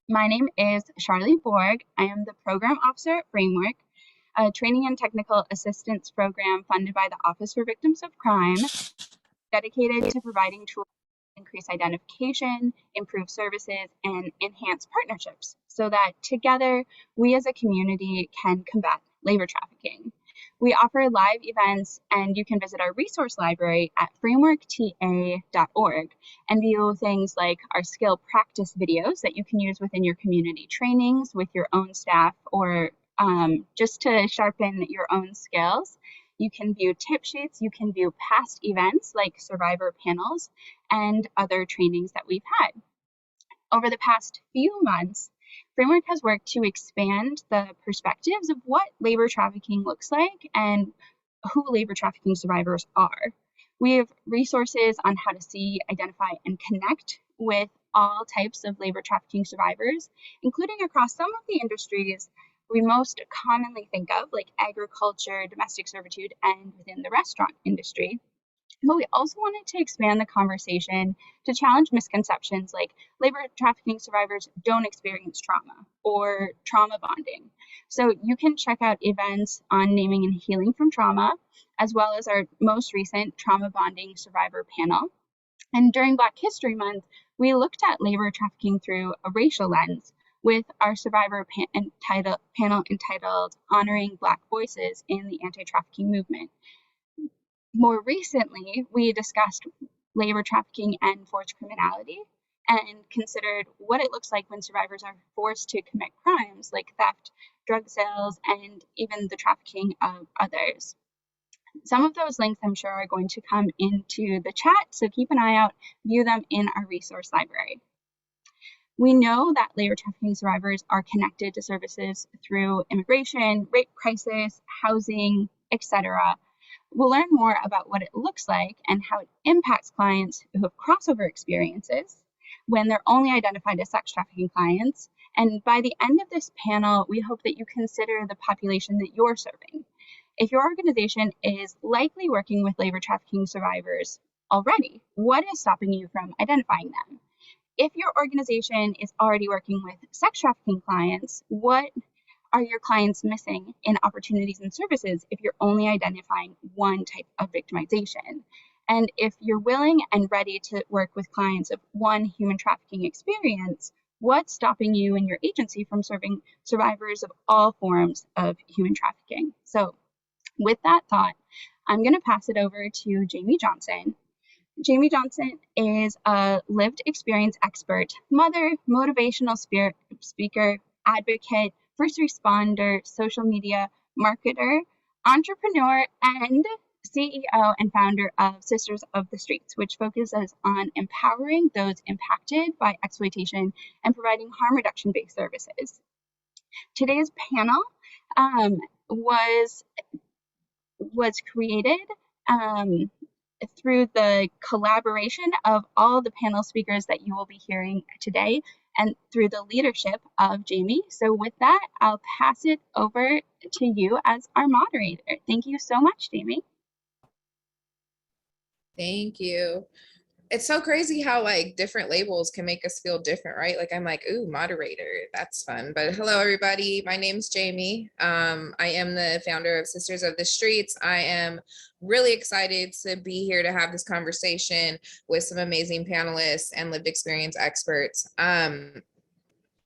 My name is Charlee Borg. I am the Program Officer at Framework, a training and technical assistance program funded by the Office for Victims of Crime, dedicated to providing tools to increase identification, improve services, and enhance partnerships so that together we as a community can combat labor trafficking. We offer live events, and you can visit our resource library at frameworkta.org and view things like our skill practice videos that you can use within your community trainings with your own staff or just to sharpen your own skills. You can view tip sheets, you can view past events like survivor panels and other trainings that we've had. Over the past few months, Framework has worked to expand the perspectives of what labor trafficking looks like and who labor trafficking survivors are. We have resources on how to see, identify, and connect with all types of labor trafficking survivors, including across some of the industries we most commonly think of, like agriculture, domestic servitude, and within the restaurant industry. But we also wanted to expand the conversation to challenge misconceptions like labor trafficking survivors don't experience trauma or trauma bonding. So you can check out events on naming and healing from trauma, as well as our most recent trauma bonding survivor panel. And during Black History Month, we looked at labor trafficking through a racial lens with our survivor panel entitled Honoring Black Voices in the Anti-Trafficking Movement. More recently, we discussed labor trafficking and forced criminality and considered what it looks like when survivors are forced to commit crimes like theft, drug sales, and even the trafficking of others. Some of those links I'm sure are going to come into the chat, so keep an eye out, view them in our resource library. We know that labor trafficking survivors are connected to services through immigration, rape crisis, housing, etc. We'll learn more about what it looks like and how it impacts clients who have crossover experiences when they're only identified as sex trafficking clients. And by the end of this panel, we hope that you consider the population that you're serving. If your organization is likely working with labor trafficking survivors already, what is stopping you from identifying them? If your organization is already working with sex trafficking clients, what are your clients missing in opportunities and services if you're only identifying one type of victimization? And if you're willing and ready to work with clients of one human trafficking experience, what's stopping you and your agency from serving survivors of all forms of human trafficking? So with that thought, I'm going to pass it over to Jaimee Johnson. Jaimee Johnson is a lived experience expert, mother, motivational speaker, advocate, first responder, social media marketer, entrepreneur, and CEO and founder of Sisters of the Streets, which focuses on empowering those impacted by exploitation and providing harm reduction-based services. Today's panel was created through the collaboration of all the panel speakers that you will be hearing today and through the leadership of Jaimee. So with that, I'll pass it over to you as our moderator. Thank you so much, Jaimee. Thank you. It's so crazy how like different labels can make us feel different, right? Like I'm like, ooh, moderator, that's fun. But hello, everybody. My name's Jaimee. I am the founder of Sisters of the Streets. I am really excited to be here to have this conversation with some amazing panelists and lived experience experts.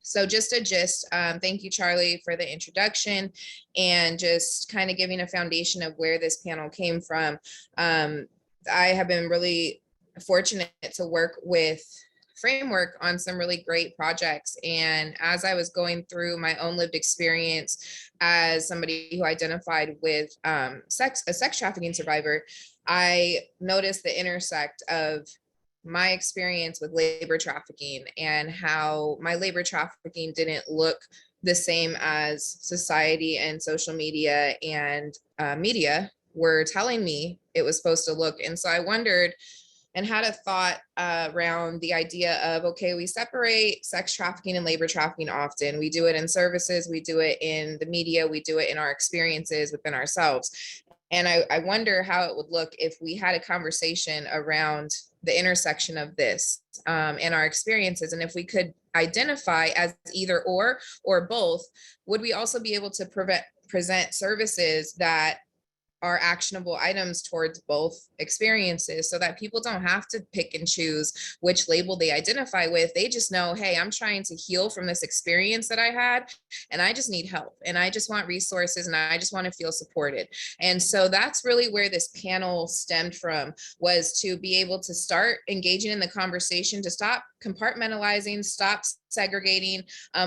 So just a gist, thank you, Charlee, for the introduction and just kind of giving a foundation of where this panel came from. I have been really fortunate to work with Framework on some really great projects. And as I was going through my own lived experience as somebody who identified with a sex trafficking survivor, I noticed the intersect of my experience with labor trafficking and how my labor trafficking didn't look the same as society and social media and media were telling me it was supposed to look. And so I wondered and had a thought around the idea of, okay, we separate sex trafficking and labor trafficking often. We do it in services, we do it in the media, we do it in our experiences within ourselves. And I wonder how it would look if we had a conversation around the intersection of this and our experiences, and if we could identify as either or both, would we also be able to present services that are actionable items towards both experiences, so that people don't have to pick and choose which label they identify with? They just know, hey, I'm trying to heal from this experience that I had, and I just need help, and I just want resources, and I just want to feel supported. And so that's really where this panel stemmed from, was to be able to start engaging in the conversation, to stop compartmentalizing, stop segregating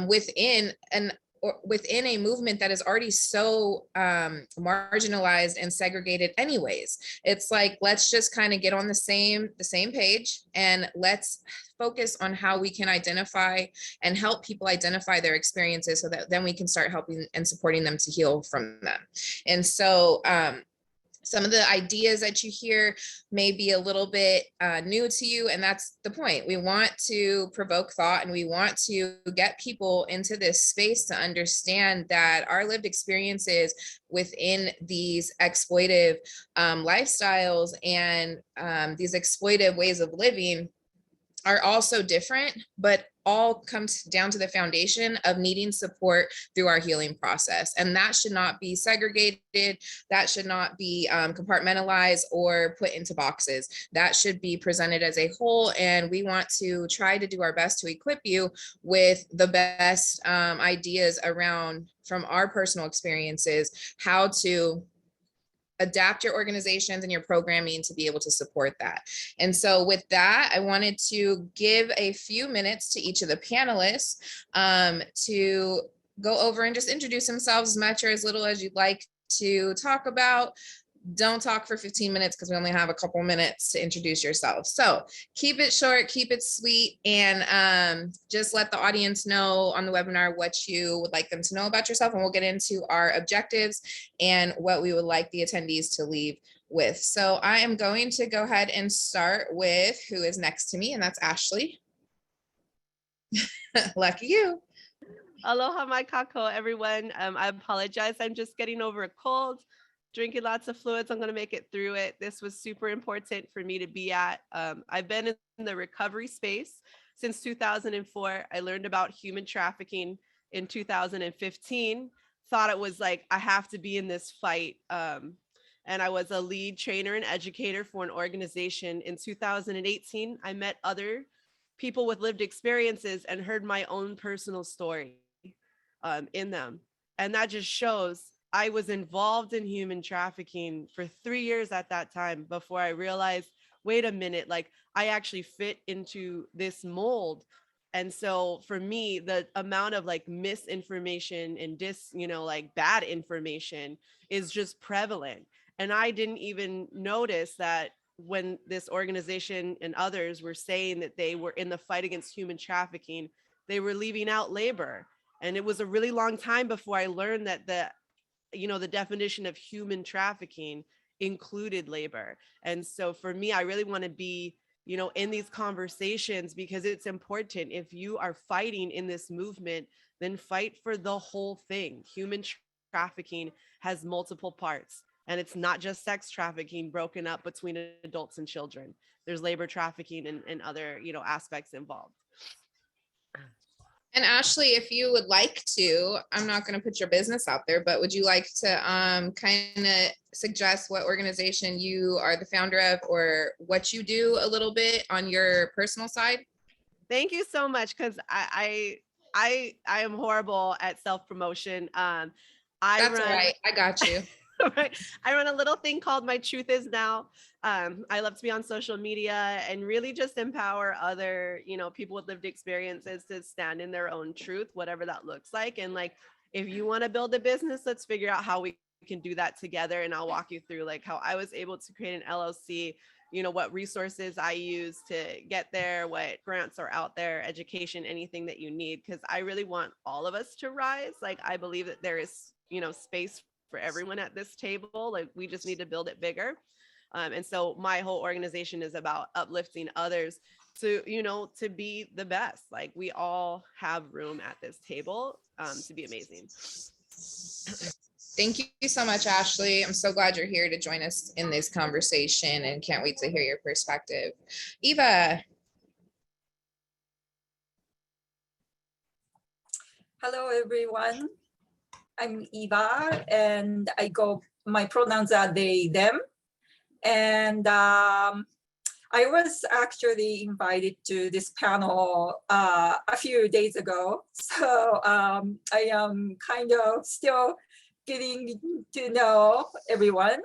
within a movement that is already so marginalized and segregated anyways. It's like, let's just kind of get on the same page, and let's focus on how we can identify and help people identify their experiences, so that then we can start helping and supporting them to heal from them. And so some of the ideas that you hear may be a little bit new to you, and that's the point. We want to provoke thought, and we want to get people into this space to understand that our lived experiences within these exploitive lifestyles and these exploitive ways of living are also different, but all comes down to the foundation of needing support through our healing process. And that should not be segregated. That should not be compartmentalized or put into boxes. That should be presented as a whole. And we want to try to do our best to equip you with the best ideas around, from our personal experiences, how to adapt your organizations and your programming to be able to support that. And so with that, I wanted to give a few minutes to each of the panelists to go over and just introduce themselves as much or as little as you'd like to talk about. Don't talk for 15 minutes because we only have a couple minutes to introduce yourself. So keep it short, keep it sweet, and just let the audience know on the webinar what you would like them to know about yourself, and we'll get into our objectives and what we would like the attendees to leave with. So I am going to go ahead and start with who is next to me, and that's Ashley. Lucky you. Aloha mai kako, everyone. I apologize. I'm just getting over a cold, drinking lots of fluids. I'm going to make it through it. This was super important for me to be at. I've been in the recovery space since 2004. I learned about human trafficking in 2015. Thought it was like, I have to be in this fight. And I was a lead trainer and educator for an organization. In 2018, I met other people with lived experiences and heard my own personal story in them. And that just shows I was involved in human trafficking for 3 years at that time before I realized, wait a minute, like I actually fit into this mold. And so for me, the amount of like misinformation and like bad information is just prevalent. And I didn't even notice that when this organization and others were saying that they were in the fight against human trafficking, they were leaving out labor. And it was a really long time before I learned that the definition of human trafficking included labor. And so for me, I really want to be, in these conversations, because it's important. If you are fighting in this movement, then fight for the whole thing. Human trafficking has multiple parts, and it's not just sex trafficking broken up between adults and children. There's labor trafficking and other, aspects involved. And Ashley, if you would like to, I'm not going to put your business out there, but would you like to kind of suggest what organization you are the founder of, or what you do a little bit on your personal side? Thank you so much, because I am horrible at self-promotion. That's all right. I got you. Right. I run a little thing called My Truth Is Now. I love to be on social media and really just empower other, people with lived experiences to stand in their own truth, whatever that looks like. And like, if you want to build a business, let's figure out how we can do that together. And I'll walk you through like how I was able to create an LLC, what resources I use to get there, what grants are out there, education, anything that you need. Because I really want all of us to rise. Like, I believe that there is, space for everyone at this table. Like, we just need to build it bigger. And so my whole organization is about uplifting others to, to be the best. Like, we all have room at this table to be amazing. Thank you so much, Ashley. I'm so glad you're here to join us in this conversation, and can't wait to hear your perspective. Eva. Hello, everyone. I'm Eva, and my pronouns are they, them. And I was actually invited to this panel a few days ago. So I am kind of still getting to know everyone.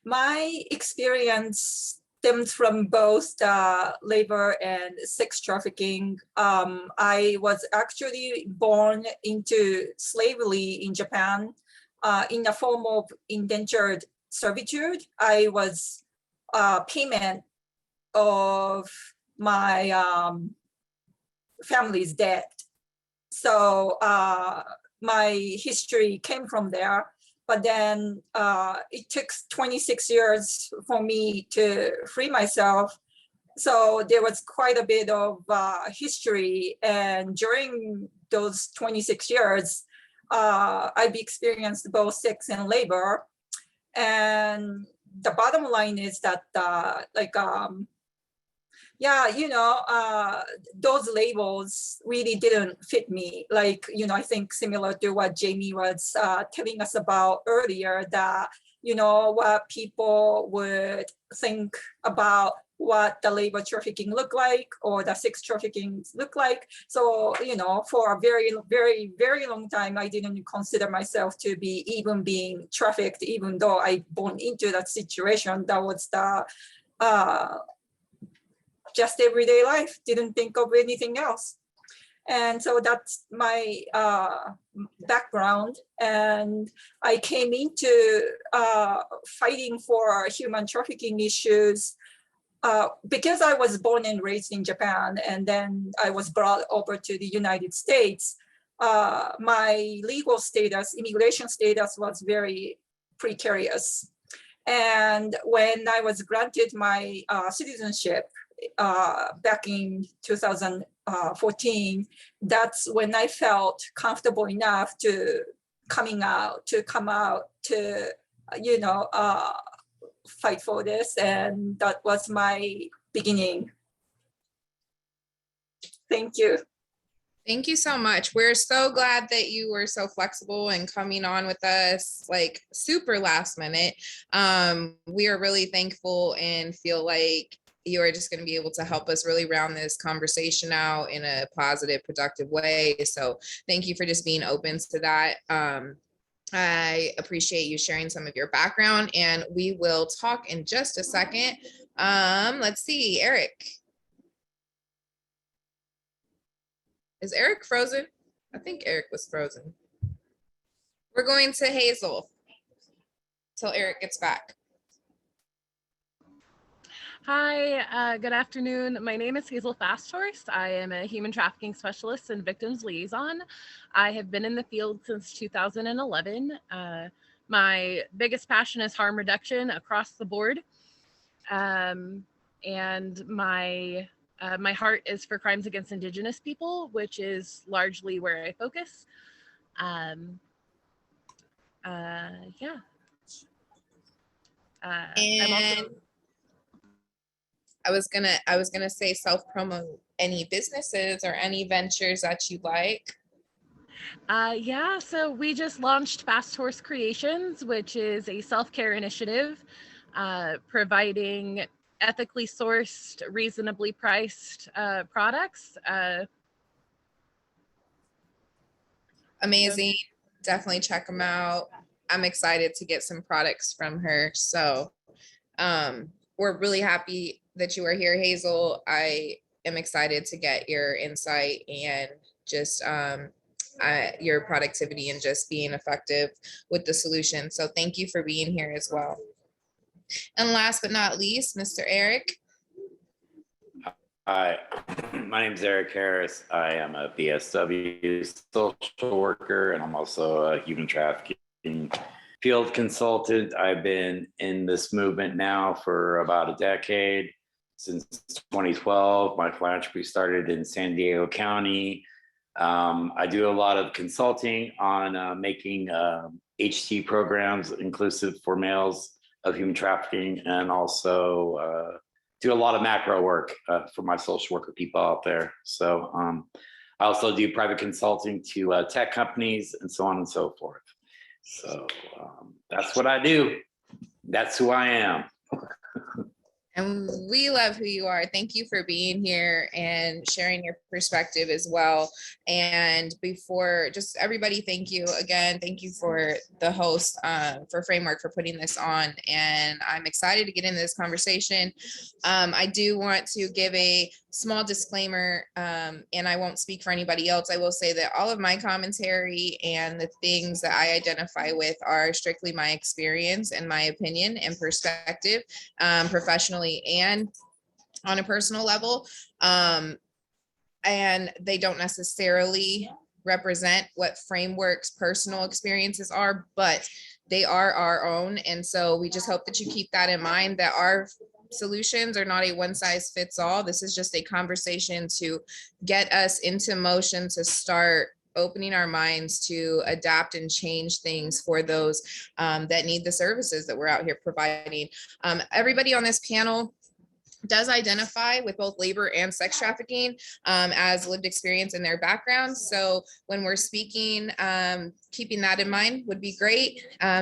My experience stems from both labor and sex trafficking. I was actually born into slavery in Japan in the form of indentured servitude. I was payment of my family's debt. So my history came from there. But then it took 26 years for me to free myself. So there was quite a bit of history. And during those 26 years, I've experienced both sex and labor. And the bottom line is that those labels really didn't fit me. Like, I think similar to what Jaimee was telling us about earlier, that, what people would think about what the labor trafficking look like or the sex trafficking look like. So, for a very, very, very long time, I didn't consider myself to be even being trafficked, even though I born into that situation. That was the just everyday life, didn't think of anything else. And so that's my background. And I came into fighting for human trafficking issues because I was born and raised in Japan, and then I was brought over to the United States. My legal status, immigration status, was very precarious. And when I was granted my citizenship, back in 2014, that's when I felt comfortable enough to come out to, fight for this. And that was my beginning. Thank you. Thank you so much. We're so glad that you were so flexible and coming on with us like super last minute. We are really thankful and feel like you are just going to be able to help us really round this conversation out in a positive, productive way. So thank you for just being open to that. I appreciate you sharing some of your background, and we will talk in just a second. Let's see, Eric. Is Eric frozen? I think Eric was frozen. We're going to Hazel till Eric gets back. Hi, good afternoon. My name is Hazel Fasthorse. I am a human trafficking specialist and victims liaison. I have been in the field since 2011. My biggest passion is harm reduction across the board. And my heart is for crimes against Indigenous people, which is largely where I focus. Yeah. I'm also... I was gonna say self-promote any businesses or any ventures that you like. Yeah, so we just launched Fast Horse Creations, which is a self-care initiative providing ethically sourced, reasonably priced products. Amazing. Definitely check them out. I'm excited to get some products from her. So we're really happy that you are here, Hazel. I am excited to get your insight and just your productivity and just being effective with the solution. So thank you for being here as well. And last but not least, Mr. Eric. Hi, my name is Eric Harris. I am a BSW social worker, and I'm also a human trafficking field consultant. I've been in this movement now for about a decade. Since 2012, my philanthropy started in San Diego County. I do a lot of consulting on making HT programs inclusive for males of human trafficking, and also do a lot of macro work for my social worker people out there. So I also do private consulting to tech companies and so on and so forth. So that's what I do. That's who I am. And we love who you are. Thank you for being here and sharing your perspective as well. And before, just everybody, thank you again. Thank you for the host, for Framework, for putting this on. And I'm excited to get into this conversation. I do want to give a small disclaimer, and I won't speak for anybody else. I will say that all of my commentary and the things that I identify with are strictly my experience and my opinion and perspective, professionally and on a personal level. And they don't necessarily represent what Framework's personal experiences are, but they are our own. And so we just hope that you keep that in mind, that our solutions are not a one size fits all. This is just a conversation to get us into motion, to start opening our minds to adapt and change things for those that need the services that we're out here providing. Everybody on this panel does identify with both labor and sex trafficking as lived experience in their background. So when we're speaking, keeping that in mind would be great.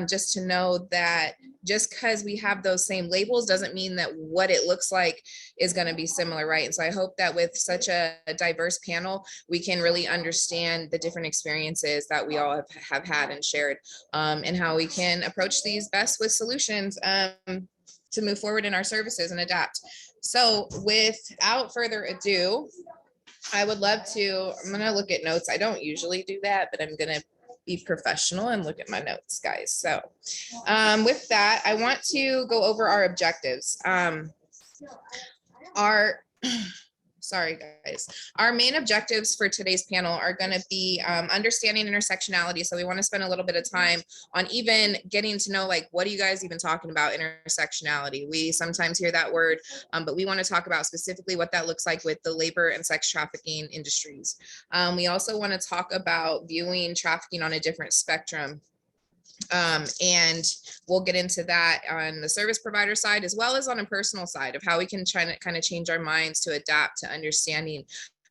Just to know that just because we have those same labels doesn't mean that what it looks like is going to be similar, right? And so I hope that with such a diverse panel, we can really understand the different experiences that we all have had and shared, and how we can approach these best with solutions to move forward in our services and adapt. So without further ado, I would love to, I'm gonna look at notes. I don't usually do that, but I'm gonna be professional and look at my notes, guys. So with that, I want to go over our objectives. Sorry, guys. Our main objectives for today's panel are going to be understanding intersectionality. So we want to spend a little bit of time on even getting to know, like, what are you guys even talking about intersectionality? We sometimes hear that word, but we want to talk about specifically what that looks like with the labor and sex trafficking industries. We also want to talk about viewing trafficking on a different spectrum. And we'll get into that on the service provider side, as well as on a personal side of how we can try to kind of change our minds to adapt to understanding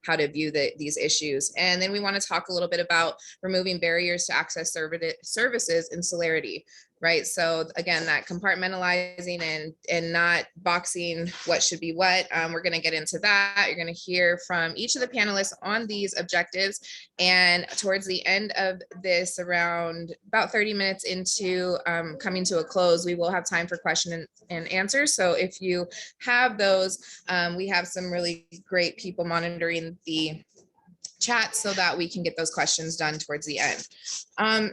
how to view these issues. And then we want to talk a little bit about removing barriers to access services and celerity, right? So again, that compartmentalizing and not boxing what should be what. We're going to get into that. You're going to hear from each of the panelists on these objectives. And towards the end of this, around about 30 minutes into coming to a close, we will have time for question and answers. So if you have those, we have some really great people monitoring the chat so that we can get those questions done towards the end.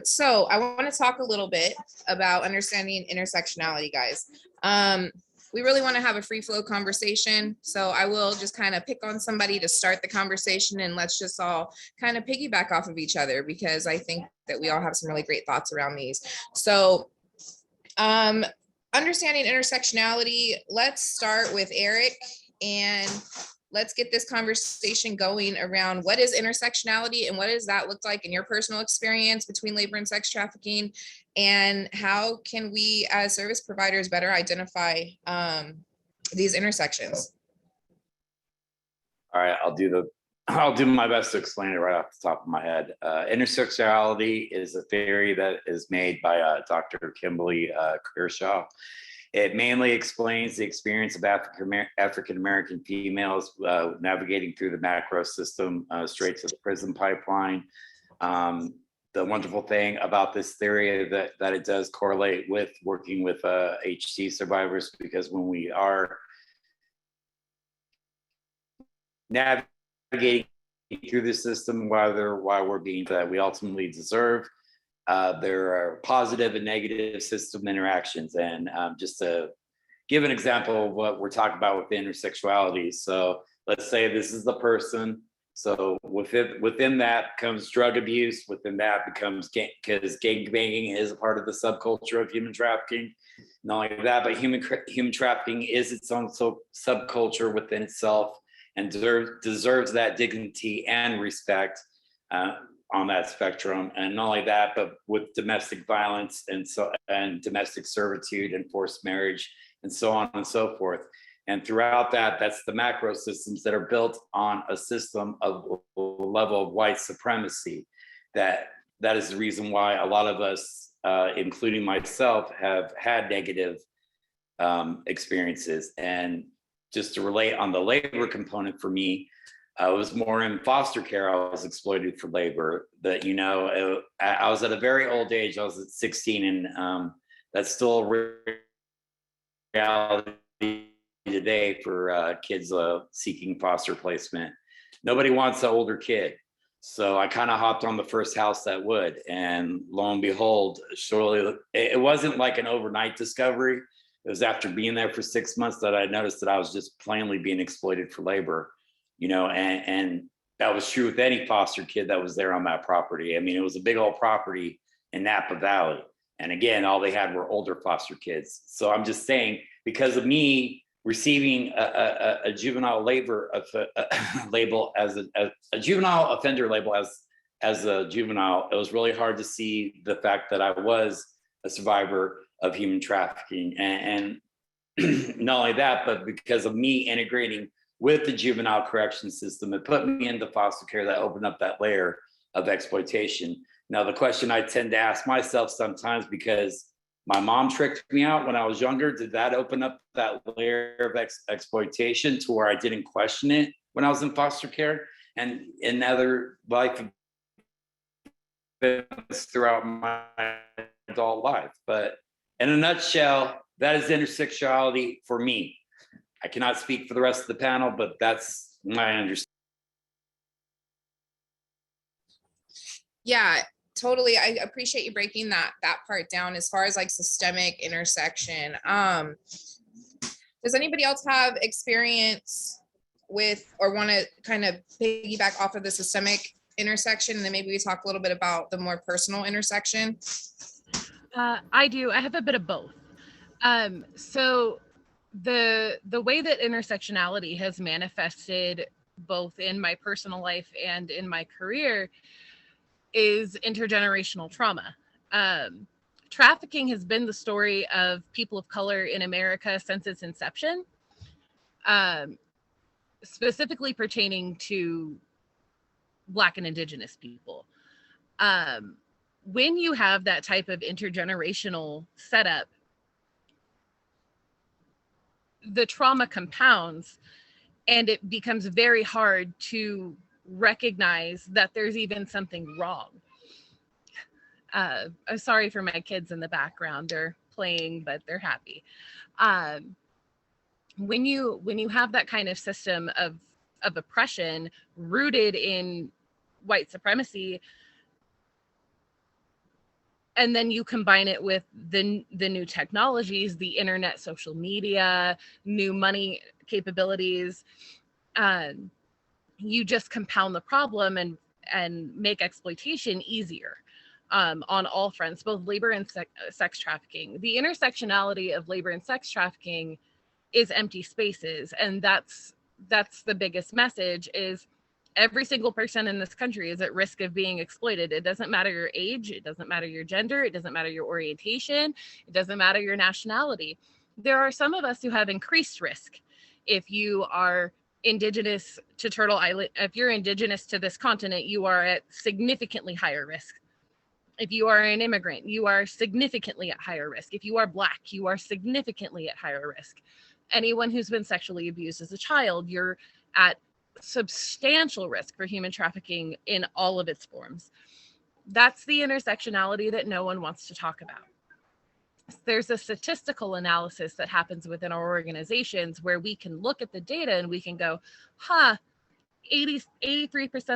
So I want to talk a little bit about understanding intersectionality, guys. We really want to have a free flow conversation. So I will just kind of pick on somebody to start the conversation, and let's just all kind of piggyback off of each other, because I think that we all have some really great thoughts around these. So understanding intersectionality, let's start with Eric, and let's get this conversation going around what is intersectionality and what does that look like in your personal experience between labor and sex trafficking, and how can we as service providers better identify these intersections? All right, I'll do my best to explain it right off the top of my head. Intersectionality is a theory that is made by Dr. Kimberly Kershaw. It mainly explains the experience of African-American females navigating through the macro system straight to the prison pipeline. The wonderful thing about this theory is that it does correlate with working with HT survivors, because when we are navigating through the system, while we're being that we ultimately deserve, there are positive and negative system interactions. And just to give an example of what we're talking about with intersectionality. So let's say this is the person. So within that comes drug abuse. Within that becomes because gang banging is a part of the subculture of human trafficking. Not only that, but human trafficking is its own subculture within itself, and deserves that dignity and respect on that spectrum. And not only that, but with domestic violence and domestic servitude and forced marriage and so on and so forth. And throughout that, that's the macro systems that are built on a system of a level of white supremacy. That is the reason why a lot of us, including myself, have had negative experiences. And just to relate on the labor component for me, I was more in foster care. I was exploited for labor. That, you know, I was at a very old age. I was at 16, and that's still a reality today for kids seeking foster placement. Nobody wants an older kid. So I kind of hopped on the first house that would, and lo and behold, surely it wasn't like an overnight discovery. It was after being there for 6 months that I noticed that I was just plainly being exploited for labor, you know, and that was true with any foster kid that was there on that property. I mean, it was a big old property in Napa Valley. And again, all they had were older foster kids. So I'm just saying, because of me receiving a juvenile labor label as a juvenile offender label as a juvenile, it was really hard to see the fact that I was a survivor of human trafficking. And not only that, but because of me integrating with the juvenile correction system, it put me into foster care that opened up that layer of exploitation. Now, the question I tend to ask myself sometimes, because my mom tricked me out when I was younger, did that open up that layer of exploitation to where I didn't question it when I was in foster care? And in other life throughout my adult life. But in a nutshell, that is intersectionality for me. I cannot speak for the rest of the panel, but that's my understanding. Yeah, totally. I appreciate you breaking that part down as far as like systemic intersection. Does anybody else have experience with, or want to kind of piggyback off of the systemic intersection, and then maybe we talk a little bit about the more personal intersection? I do. I have a bit of both. So the way that intersectionality has manifested both in my personal life and in my career is intergenerational trauma. Trafficking has been the story of people of color in America since its inception, specifically pertaining to Black and Indigenous people. When you have that type of intergenerational setup, the trauma compounds, and it becomes very hard to recognize that there's even something wrong. I'm sorry for my kids in the background. They're playing, but they're happy. When you have that kind of system of oppression rooted in white supremacy, and then you combine it with the new technologies, the internet, social media, new money capabilities, you just compound the problem and make exploitation easier on all fronts, both labor and sex trafficking. The intersectionality of labor and sex trafficking is empty spaces, and that's the biggest message. Is every single person in this country is at risk of being exploited. It doesn't matter your age, it doesn't matter your gender, it doesn't matter your orientation, it doesn't matter your nationality. There are some of us who have increased risk. If you are indigenous to Turtle Island, if you're indigenous to this continent, you are at significantly higher risk. If you are an immigrant, you are significantly at higher risk. If you are Black, you are significantly at higher risk. Anyone who's been sexually abused as a child, you're at substantial risk for human trafficking in all of its forms. That's the intersectionality that no one wants to talk about. There's a statistical analysis that happens within our organizations where we can look at the data and we can go, 83%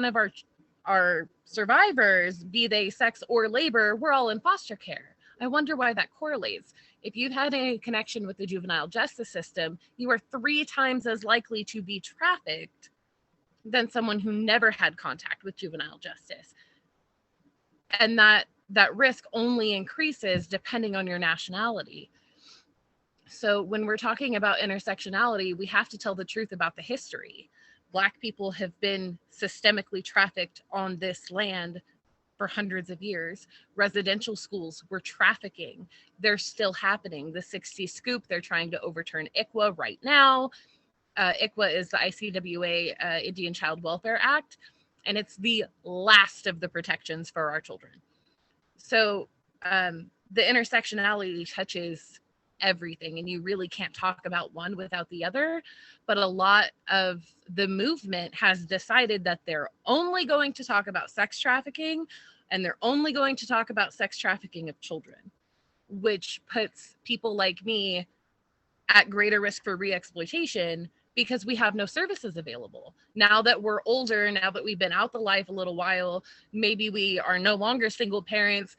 of our survivors, be they sex or labor, we're all in foster care. I wonder why that correlates. If you've had any connection with the juvenile justice system, you are 3 times as likely to be trafficked than someone who never had contact with juvenile justice. And that risk only increases depending on your nationality. So when we're talking about intersectionality, we have to tell the truth about the history. Black people have been systemically trafficked on this land for hundreds of years. Residential schools were trafficking. They're still happening. The 60 scoop, they're trying to overturn ICWA right now. ICWA is the ICWA Indian Child Welfare Act, and it's the last of the protections for our children. So the intersectionality touches everything, and you really can't talk about one without the other. But a lot of the movement has decided that they're only going to talk about sex trafficking, and they're only going to talk about sex trafficking of children, which puts people like me at greater risk for re-exploitation because we have no services available. Now that we're older, now that we've been out the life a little while, maybe we are no longer single parents,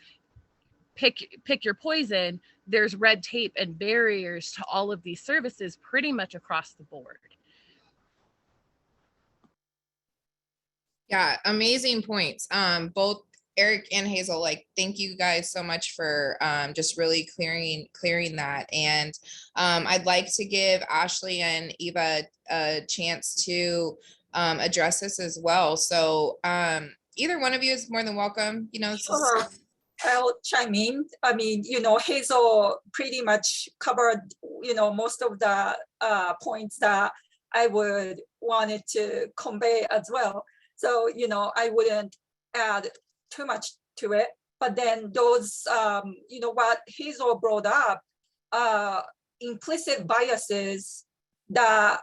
pick your poison, there's red tape and barriers to all of these services pretty much across the board. Yeah, amazing points. Both Eric and Hazel, like, thank you guys so much for just really clearing that. And I'd like to give Ashley and Eva a chance to address this as well. So either one of you is more than welcome. You know, Sure. I'll chime in. I mean, Hazel pretty much covered, most of the points that I would wanted to convey as well. So, I wouldn't add too much to it. But then those, what Hazel brought up, implicit biases that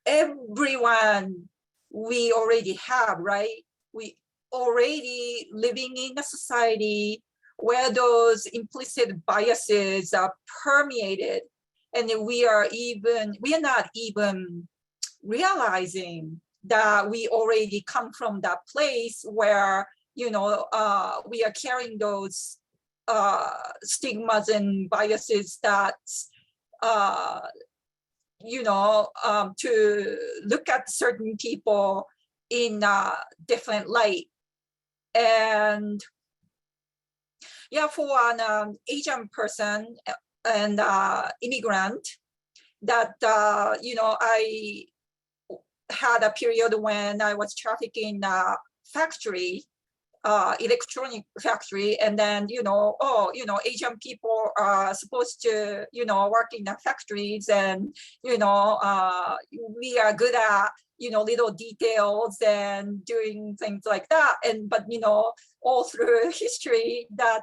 everyone we already have, right? We already living in a society where those implicit biases are permeated, and we are not even realizing that we already come from that place where we are carrying those stigmas and biases that to look at certain people in a different light. And yeah, for an Asian person and immigrant, that I had a period when I was trafficking in a factory, electronic factory, and then Asian people are supposed to work in the factories, and we are good at little details and doing things like that, but all through history that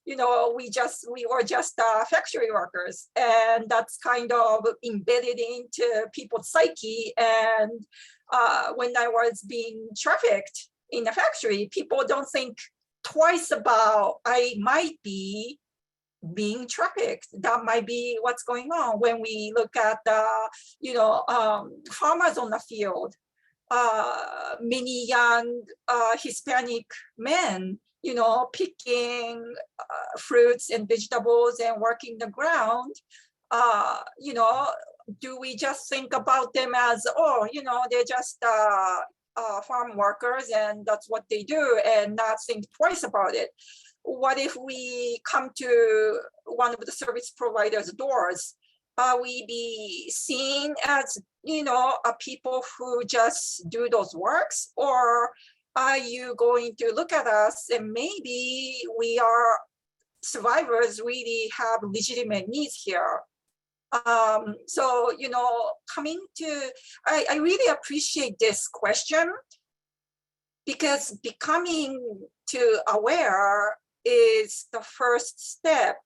we were just factory workers, and that's kind of embedded into people's psyche. And when I was being trafficked in the factory, people don't think twice about I might be being trafficked. That might be what's going on. When we look at farmers on the field, many young Hispanic men, picking fruits and vegetables and working the ground, do we just think about them as, they're just farm workers and that's what they do, and not think twice about it? What if we come to one of the service providers' doors? Are we be seen as, people who just do those works? Or are you going to look at us and maybe we are survivors, really have legitimate needs here? So, I really appreciate this question, because becoming too aware is the first step.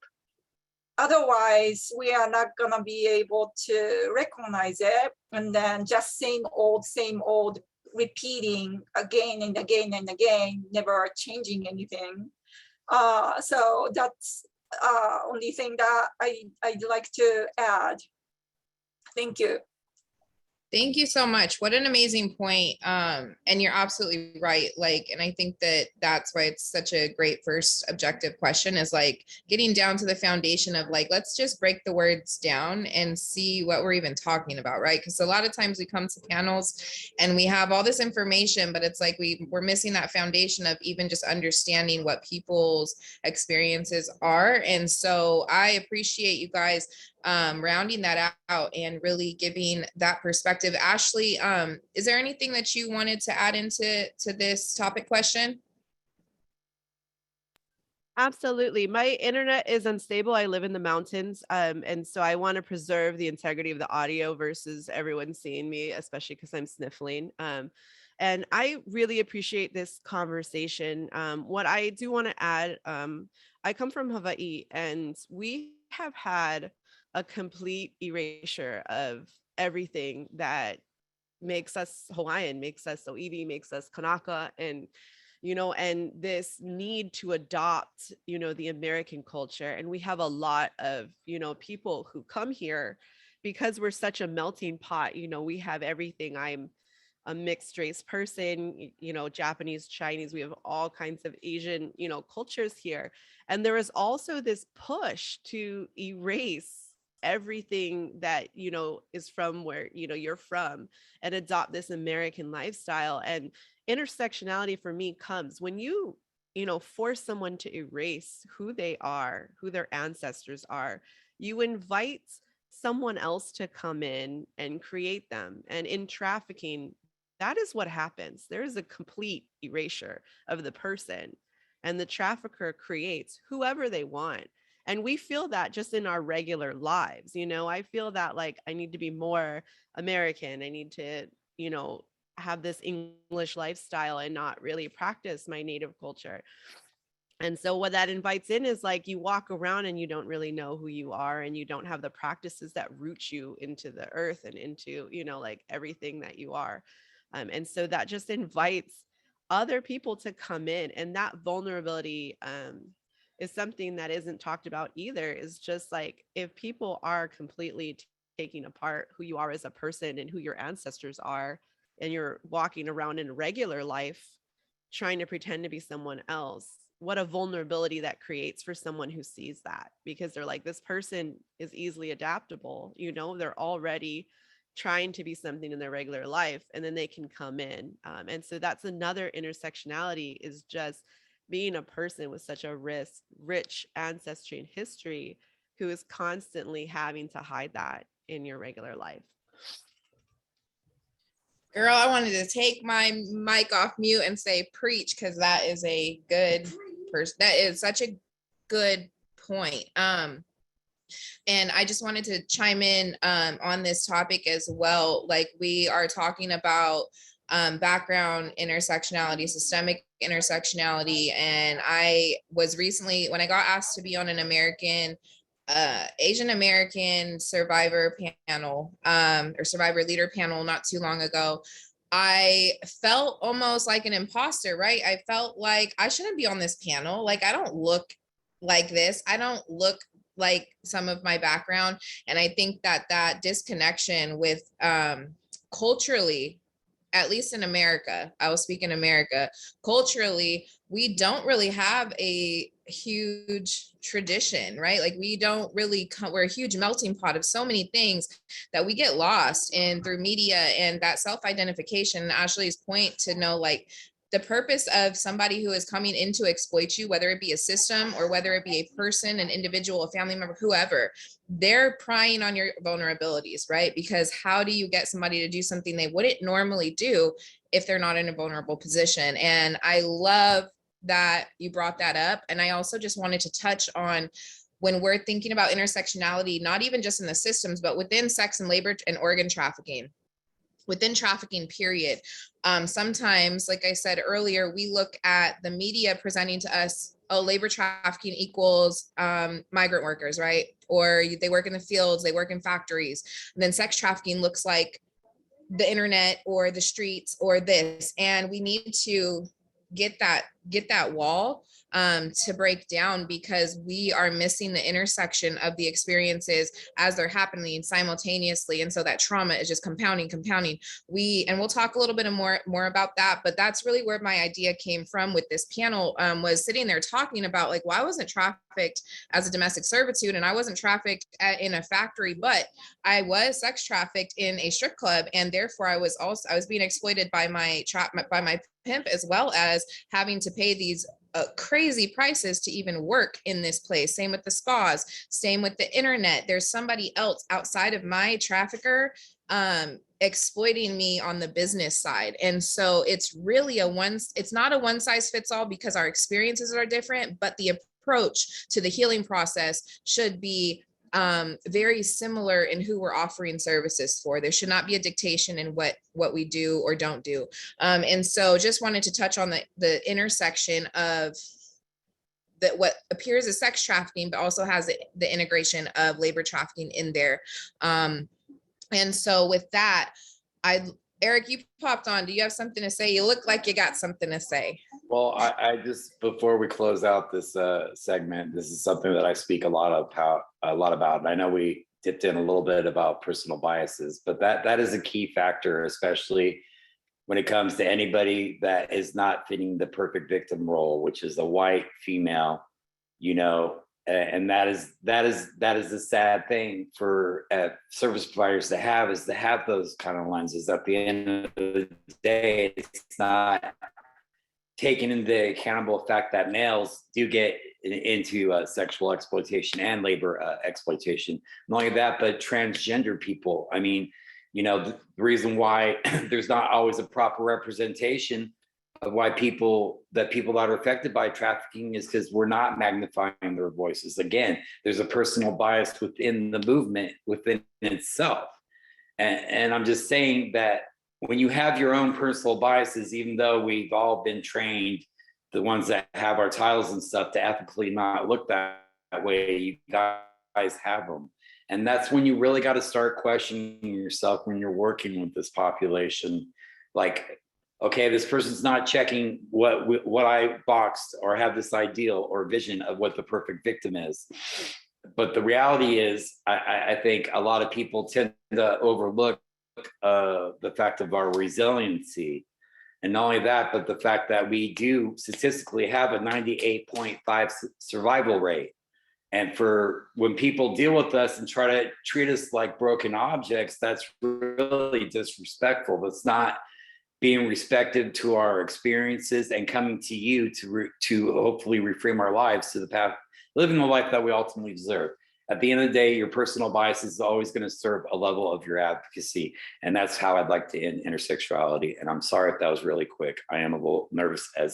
Otherwise, we are not going to be able to recognize it, and then just same old, repeating again and again and again, never changing anything. So that's only thing that I'd like to add. Thank you. Thank you so much. What an amazing point. And you're absolutely right. And I think that that's why it's such a great first objective question, is getting down to the foundation of let's just break the words down and see what we're even talking about, right? Because a lot of times we come to panels and we have all this information, but it's we're missing that foundation of even just understanding what people's experiences are. And so I appreciate you guys rounding that out and really giving that perspective. Ashley, is there anything that you wanted to add into this topic question? Absolutely. My internet is unstable. I live in the mountains. And so I want to preserve the integrity of the audio versus everyone seeing me, especially because I'm sniffling. And I really appreciate this conversation. What I do want to add, I come from Hawaii, and we have had a complete erasure of everything that makes us Hawaiian, makes us So'iwi, makes us Kanaka, and and this need to adopt, the American culture. And we have a lot of, people who come here because we're such a melting pot. We have everything. I'm a mixed race person, Japanese, Chinese, we have all kinds of Asian, cultures here. And there is also this push to erase everything that, is from where, you're from, and adopt this American lifestyle. And intersectionality for me comes when force someone to erase who they are, who their ancestors are. You invite someone else to come in and create them. And in trafficking, that is what happens. There is a complete erasure of the person, and the trafficker creates whoever they want. And we feel that just in our regular lives. I feel that, like, I need to be more American. I need to, have this English lifestyle and not really practice my native culture. And so what that invites in is, like, you walk around and you don't really know who you are, and you don't have the practices that root you into the earth and into, like, everything that you are. And so that just invites other people to come in. And that vulnerability is something that isn't talked about either. Is just like, if people are completely taking apart who you are as a person and who your ancestors are, and you're walking around in regular life trying to pretend to be someone else, what a vulnerability that creates for someone who sees that, because they're like, this person is easily adaptable. They're already trying to be something in their regular life, and then they can come in. And so that's another intersectionality, is just being a person with such a rich ancestry and history, who is constantly having to hide that in your regular life. Girl, I wanted to take my mic off mute and say preach, because that is a good person. That is such a good point. And I just wanted to chime in on this topic as well. Like, we are talking about background intersectionality, systemic intersectionality. And I was recently, when I got asked to be on an Asian American survivor panel, or survivor leader panel not too long ago, I felt almost like an imposter, right? I felt like I shouldn't be on this panel. Like, I don't look like this. I don't look like some of my background. And I think that disconnection with culturally, at least in America, I will speak in America, culturally, we don't really have a huge tradition, right? Like, we don't really we're a huge melting pot of so many things that we get lost in through media. And that self-identification, Ashley's point, to know, like, the purpose of somebody who is coming in to exploit you, whether it be a system or whether it be a person, an individual, a family member, whoever, they're prying on your vulnerabilities, right? Because how do you get somebody to do something they wouldn't normally do if they're not in a vulnerable position? And I love that you brought that up. And I also just wanted to touch on, when we're thinking about intersectionality, not even just in the systems, but within sex and labor and organ trafficking, within trafficking, period. Sometimes, like I said earlier, we look at the media presenting to us, oh, labor trafficking equals migrant workers, right? Or they work in the fields, they work in factories. And then sex trafficking looks like the internet or the streets or this. And we need to get that wall to break down, because we are missing the intersection of the experiences as they're happening simultaneously. And so that trauma is just compounding. We'll talk a little bit more about that, but that's really where my idea came from with this panel, was sitting there talking about, like, well, I wasn't trafficked as a domestic servitude, and I wasn't trafficked in a factory, but I was sex trafficked in a strip club. And therefore I was being exploited by my pimp, as well as having to pay these crazy prices to even work in this place. Same with the spas, same with the internet. There's somebody else outside of my trafficker exploiting me on the business side. And so it's really it's not a one size fits all, because our experiences are different, but the approach to the healing process should be very similar in who we're offering services for. There should not be a dictation in what we do or don't do. And so just wanted to touch on the intersection of that what appears as sex trafficking, but also has the integration of labor trafficking in there. And so with that, Eric, you popped on. Do you have something to say? You look like you got something to say. Well, I just, before we close out this segment, this is something that I speak a lot about. And I know we dipped in a little bit about personal biases, but that is a key factor, especially when it comes to anybody that is not fitting the perfect victim role, which is a white female, and that is the sad thing for service providers to have, is to have those kind of lenses. At the end of the day, it's not taking into the accountable fact that males do get into sexual exploitation and labor exploitation. Not only that, but transgender people. I mean, the reason why there's not always a proper representation of why people that are affected by trafficking is because we're not magnifying their voices. Again, there's a personal bias within the movement, within itself. And I'm just saying that when you have your own personal biases, even though we've all been trained, the ones that have our titles and stuff, to ethically not look that way, you guys have them. And that's when you really got to start questioning yourself when you're working with this population. Like, okay, this person's not checking what I boxed or have this ideal or vision of what the perfect victim is. But the reality is, I think a lot of people tend to overlook the fact of our resiliency. And not only that, but the fact that we do statistically have a 98.5 survival rate. And for when people deal with us and try to treat us like broken objects, that's really disrespectful. That's not being respected to our experiences and coming to you to hopefully reframe our lives to the path, living the life that we ultimately deserve. At the end of the day, your personal bias is always going to serve a level of your advocacy. And that's how I'd like to end intersectionality. And I'm sorry if that was really quick. I am a little nervous as.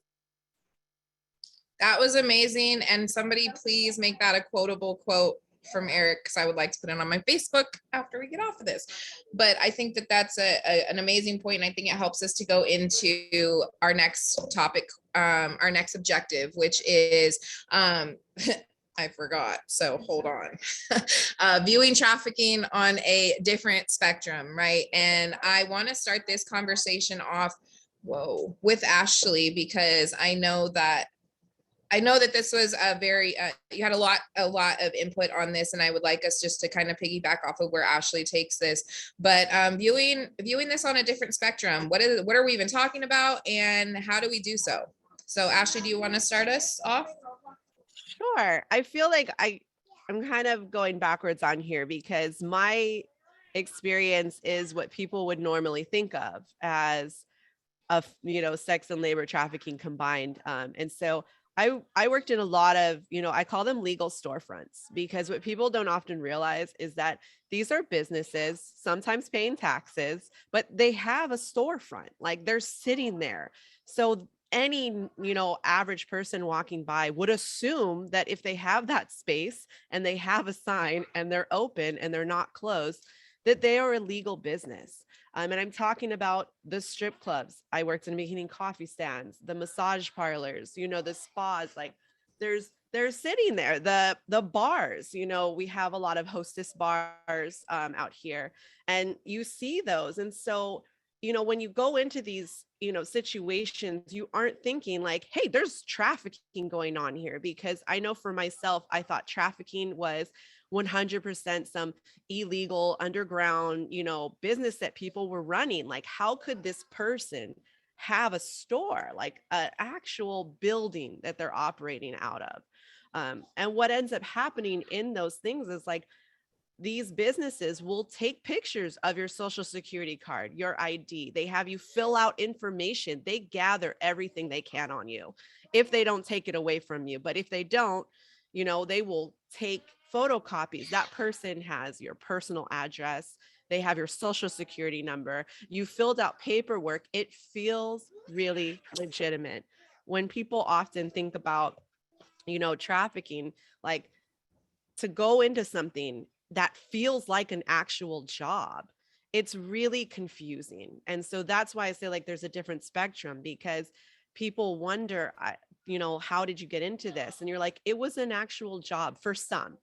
That was amazing. And somebody please make that a quotable quote from Eric, because I would like to put it on my Facebook after we get off of this. But I think that that's an amazing point. And I think it helps us to go into our next topic, our next objective, which is, I forgot, so hold on. Viewing trafficking on a different spectrum, right? And I want to start this conversation off, with Ashley, because I know that this was a very, you had a lot of input on this, and I would like us just to kind of piggyback off of where Ashley takes this. But viewing this on a different spectrum, what are we even talking about, and how do we do so? So Ashley, do you want to start us off? Sure. I feel like I'm kind of going backwards on here, because my experience is what people would normally think of as sex and labor trafficking combined. And so I worked in a lot of, I call them legal storefronts, because what people don't often realize is that these are businesses, sometimes paying taxes, but they have a storefront, like they're sitting there. So any, average person walking by would assume that if they have that space and they have a sign and they're open and they're not closed, that they are a legal business. And I'm talking about the strip clubs. I worked in making coffee stands, the massage parlors, the spas, like they're sitting there, the bars, we have a lot of hostess bars out here, and you see those. And so, when you go into these, situations, you aren't thinking like, hey, there's trafficking going on here, because I know for myself, I thought trafficking was 100% some illegal underground, business that people were running. Like, how could this person have a store, like an actual building that they're operating out of? And what ends up happening in those things is like, these businesses will take pictures of your social security card, your ID. They have you fill out information. They gather everything they can on you if they don't take it away from you. But if they don't, they will take photocopies. That person has your personal address. They have your social security number. You filled out paperwork. It feels really legitimate. When people often think about trafficking, like to go into something that feels like an actual job, it's really confusing. And so that's why I say like there's a different spectrum, because people wonder, how did you get into this? And you're like, it was an actual job for some,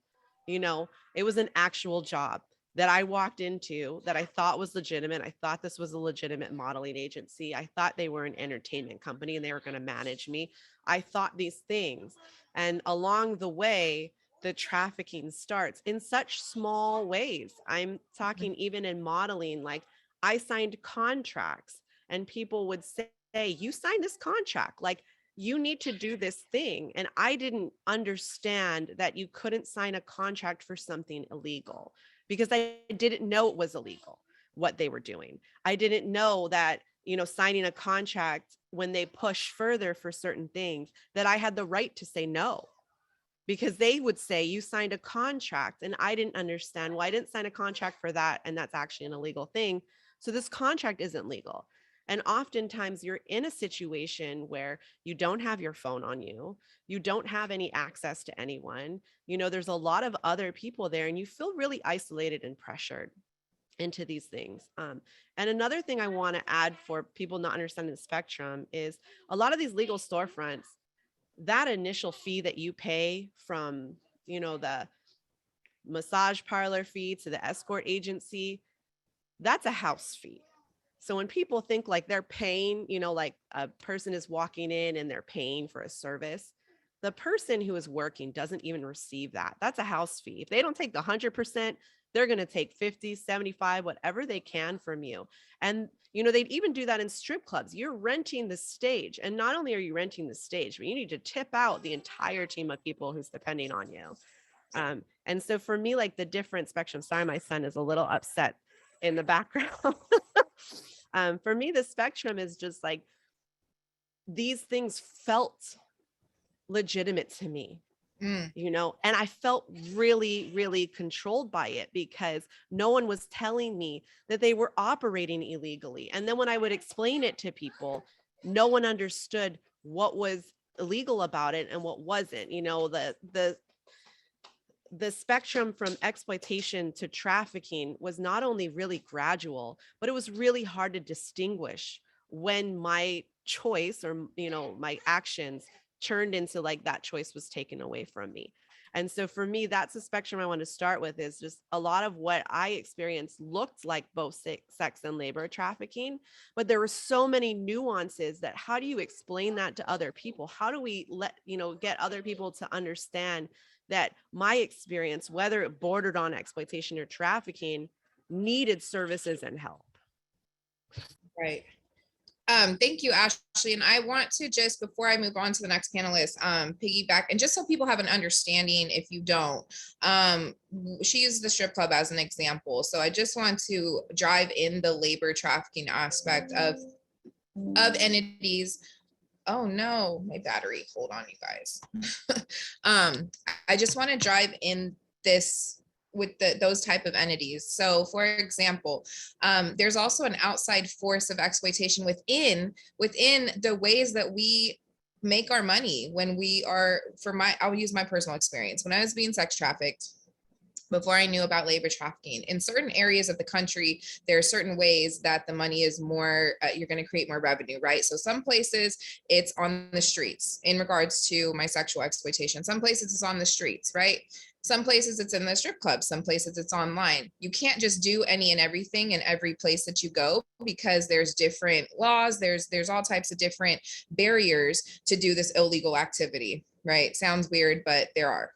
it was an actual job that I walked into that I thought was legitimate. I thought this was a legitimate modeling agency. I thought they were an entertainment company and they were going to manage me. I thought these things. And along the way, the trafficking starts in such small ways. I'm talking even in modeling, like I signed contracts and people would say, you signed this contract, like you need to do this thing. And I didn't understand that you couldn't sign a contract for something illegal, because I didn't know it was illegal what they were doing. I didn't know that, signing a contract when they push further for certain things, that I had the right to say no, because they would say you signed a contract and I didn't understand. Well, I didn't sign a contract for that. And that's actually an illegal thing. So this contract isn't legal. And oftentimes you're in a situation where you don't have your phone on you. You don't have any access to anyone. There's a lot of other people there and you feel really isolated and pressured into these things. And another thing I want to add for people not understanding the spectrum is a lot of these legal storefronts, that initial fee that you pay from, the massage parlor fee to the escort agency, that's a house fee. So when people think like they're paying, like a person is walking in and they're paying for a service, the person who is working doesn't even receive that. That's a house fee. If they don't take the 100%, they're going to take 50, 75, whatever they can from you. And, they'd even do that in strip clubs. You're renting the stage. And not only are you renting the stage, but you need to tip out the entire team of people who's depending on you. And so for me, like the different spectrum, sorry, my son is a little upset in the background. For me, the spectrum is just like, these things felt legitimate to me. And I felt really, really controlled by it because no one was telling me that they were operating illegally. And then when I would explain it to people, no one understood what was illegal about it and what wasn't. The spectrum from exploitation to trafficking was not only really gradual, but it was really hard to distinguish when my choice or, my actions turned into like that choice was taken away from me. And so for me, that's the spectrum I want to start with, is just a lot of what I experienced looked like both sex and labor trafficking, but there were so many nuances that how do you explain that to other people? How do we get other people to understand that my experience, whether it bordered on exploitation or trafficking, needed services and help? Right. Thank you, Ashley. And I want to just, before I move on to the next panelist, piggyback, and just so people have an understanding, if you don't, she used the strip club as an example. So I just want to drive in the labor trafficking aspect of entities. Oh no, my battery, hold on, you guys. I just want to drive in this with those type of entities. So for example, there's also an outside force of exploitation within the ways that we make our money when we are, I'll use my personal experience. When I was being sex trafficked, before I knew about labor trafficking, in certain areas of the country, there are certain ways that the money is more, you're going to create more revenue, right? So some places it's on the streets in regards to my sexual exploitation. Some places it's on the streets, right? Some places it's in the strip clubs. Some places it's online. You can't just do any and everything in every place that you go, because there's different laws. There's all types of different barriers to do this illegal activity, right? Sounds weird, but there are.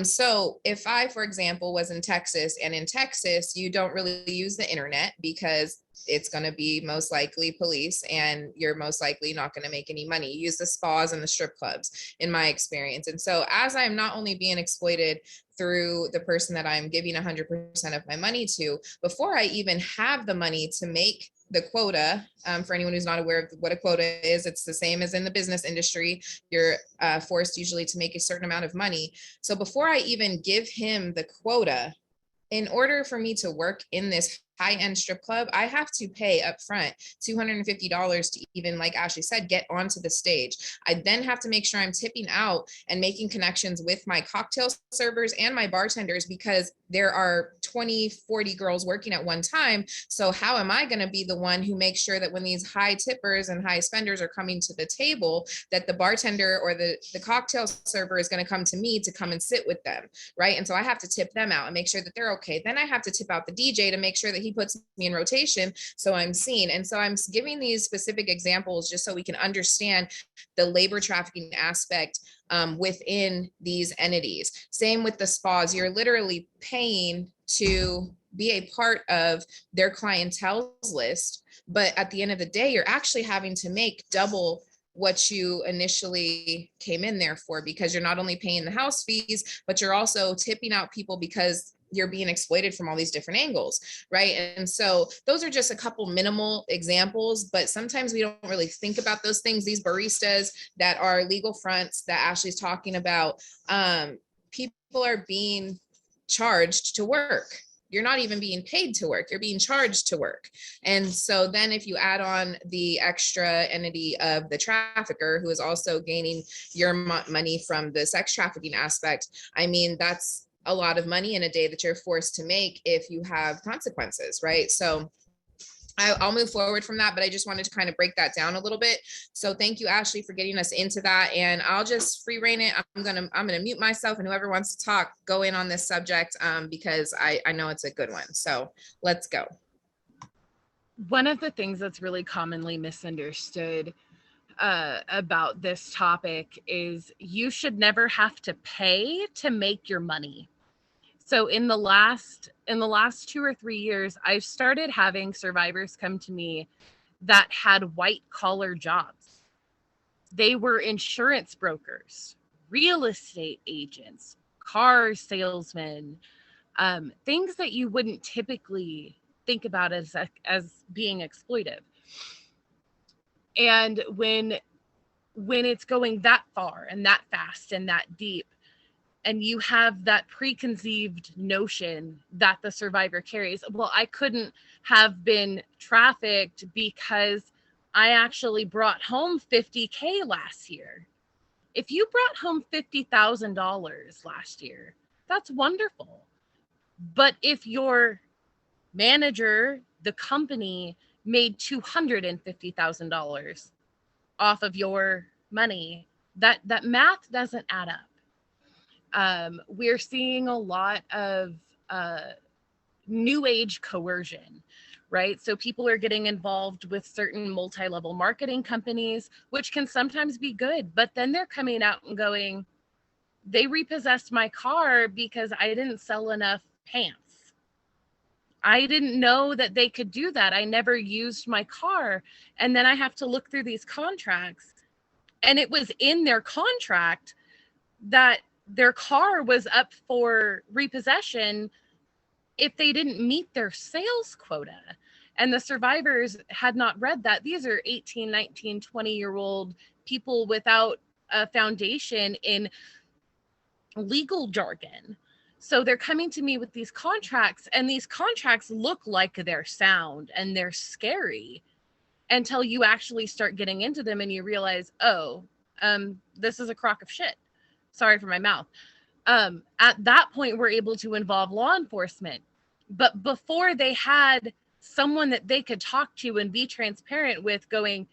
So if I, for example, was in Texas, and in Texas, you don't really use the internet because it's going to be most likely police and you're most likely not going to make any money. You use the spas and the strip clubs in my experience. And so as I'm not only being exploited through the person that I'm giving 100% of my money to, before I even have the money to make the quota, for anyone who's not aware of what a quota is, it's the same as in the business industry. You're forced usually to make a certain amount of money. So before I even give him the quota, in order for me to work in this high-end strip club, I have to pay up front $250 to even, like Ashley said, get onto the stage. I then have to make sure I'm tipping out and making connections with my cocktail servers and my bartenders, because there are 20, 40 girls working at one time. So how am I going to be the one who makes sure that when these high tippers and high spenders are coming to the table, that the bartender or the cocktail server is going to come to me to come and sit with them, right? And so I have to tip them out and make sure that they're okay. Then I have to tip out the DJ to make sure that he puts me in rotation so I'm seen. And so I'm giving these specific examples just so we can understand the labor trafficking aspect within these entities. Same with the spas. You're literally paying to be a part of their clientele list, but at the end of the day, you're actually having to make double what you initially came in there for, because you're not only paying the house fees, but you're also tipping out people because you're being exploited from all these different angles, right? And so those are just a couple minimal examples, but sometimes we don't really think about those things. These baristas that are legal fronts that Ashley's talking about, people are being charged to work. You're not even being paid to work, you're being charged to work. And so then if you add on the extra entity of the trafficker, who is also gaining your money from the sex trafficking aspect, I mean, that's a lot of money in a day that you're forced to make if you have consequences, right? So I'll move forward from that, but I just wanted to kind of break that down a little bit. So thank you, Ashley, for getting us into that. And I'll just free rein it. I'm gonna mute myself, and whoever wants to talk, go in on this subject, because I know it's a good one. So let's go. One of the things that's really commonly misunderstood about this topic is you should never have to pay to make your money. So in the last 2 or 3 years, I've started having survivors come to me that had white collar jobs. They were insurance brokers, real estate agents, car salesmen, things that you wouldn't typically think about as being exploitive. And when it's going that far and that fast and that deep, and you have that preconceived notion that the survivor carries, well, I couldn't have been trafficked because I actually brought home $50K last year. If you brought home $50,000 last year, that's wonderful. But if your manager, the company, made $250,000 off of your money, that math doesn't add up. We're seeing a lot of new age coercion, right? So people are getting involved with certain multi-level marketing companies, which can sometimes be good, but then they're coming out and going, they repossessed my car because I didn't sell enough pants. I didn't know that they could do that. I never used my car. And then I have to look through these contracts, and it was in their contract that their car was up for repossession if they didn't meet their sales quota. And the survivors had not read that. These are 18, 19, 20-year-old people without a foundation in legal jargon. So they're coming to me with these contracts, and these contracts look like they're sound and they're scary until you actually start getting into them and you realize, this is a crock of shit. Sorry for my mouth. At that point, we're able to involve law enforcement. But before they had someone that they could talk to and be transparent with, going,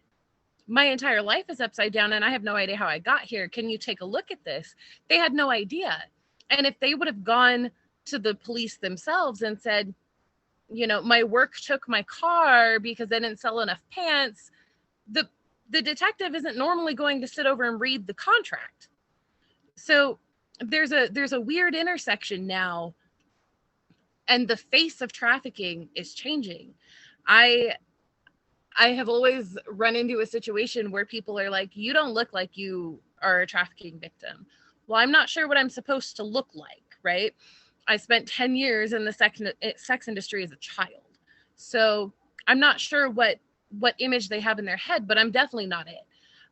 my entire life is upside down and I have no idea how I got here. Can you take a look at this? They had no idea. And if they would have gone to the police themselves and said, my work took my car because I didn't sell enough pants, the detective isn't normally going to sit over and read the contract. So there's a weird intersection now, and the face of trafficking is changing. I have always run into a situation where people are like, you don't look like you are a trafficking victim. Well, I'm not sure what I'm supposed to look like, right? I spent 10 years in the sex industry as a child. So I'm not sure what image they have in their head, but I'm definitely not it.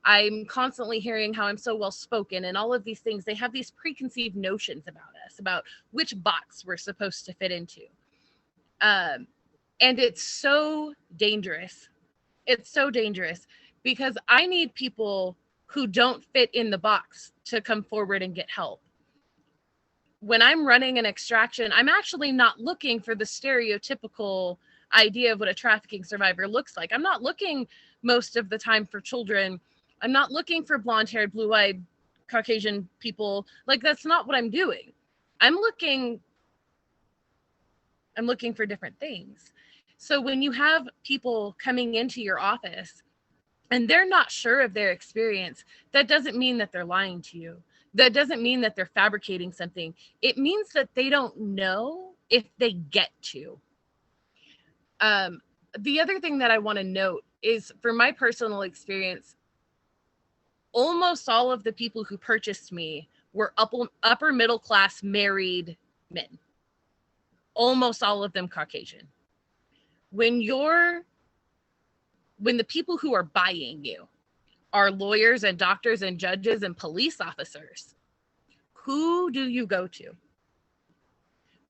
I'm constantly hearing how I'm so well spoken and all of these things. They have these preconceived notions about us, about which box we're supposed to fit into. And it's so dangerous. It's so dangerous because I need people who don't fit in the box to come forward and get help. When I'm running an extraction, I'm actually not looking for the stereotypical idea of what a trafficking survivor looks like. I'm not looking most of the time for children. I'm not looking for blonde-haired, blue-eyed, Caucasian people. Like, that's not what I'm doing. I'm looking for different things. So when you have people coming into your office and they're not sure of their experience, that doesn't mean that they're lying to you. That doesn't mean that they're fabricating something. It means that they don't know if they get to. The other thing that I want to note is, for my personal experience, almost all of the people who purchased me were upper middle class married men. Almost all of them Caucasian. When the people who are buying you are lawyers and doctors and judges and police officers, who do you go to?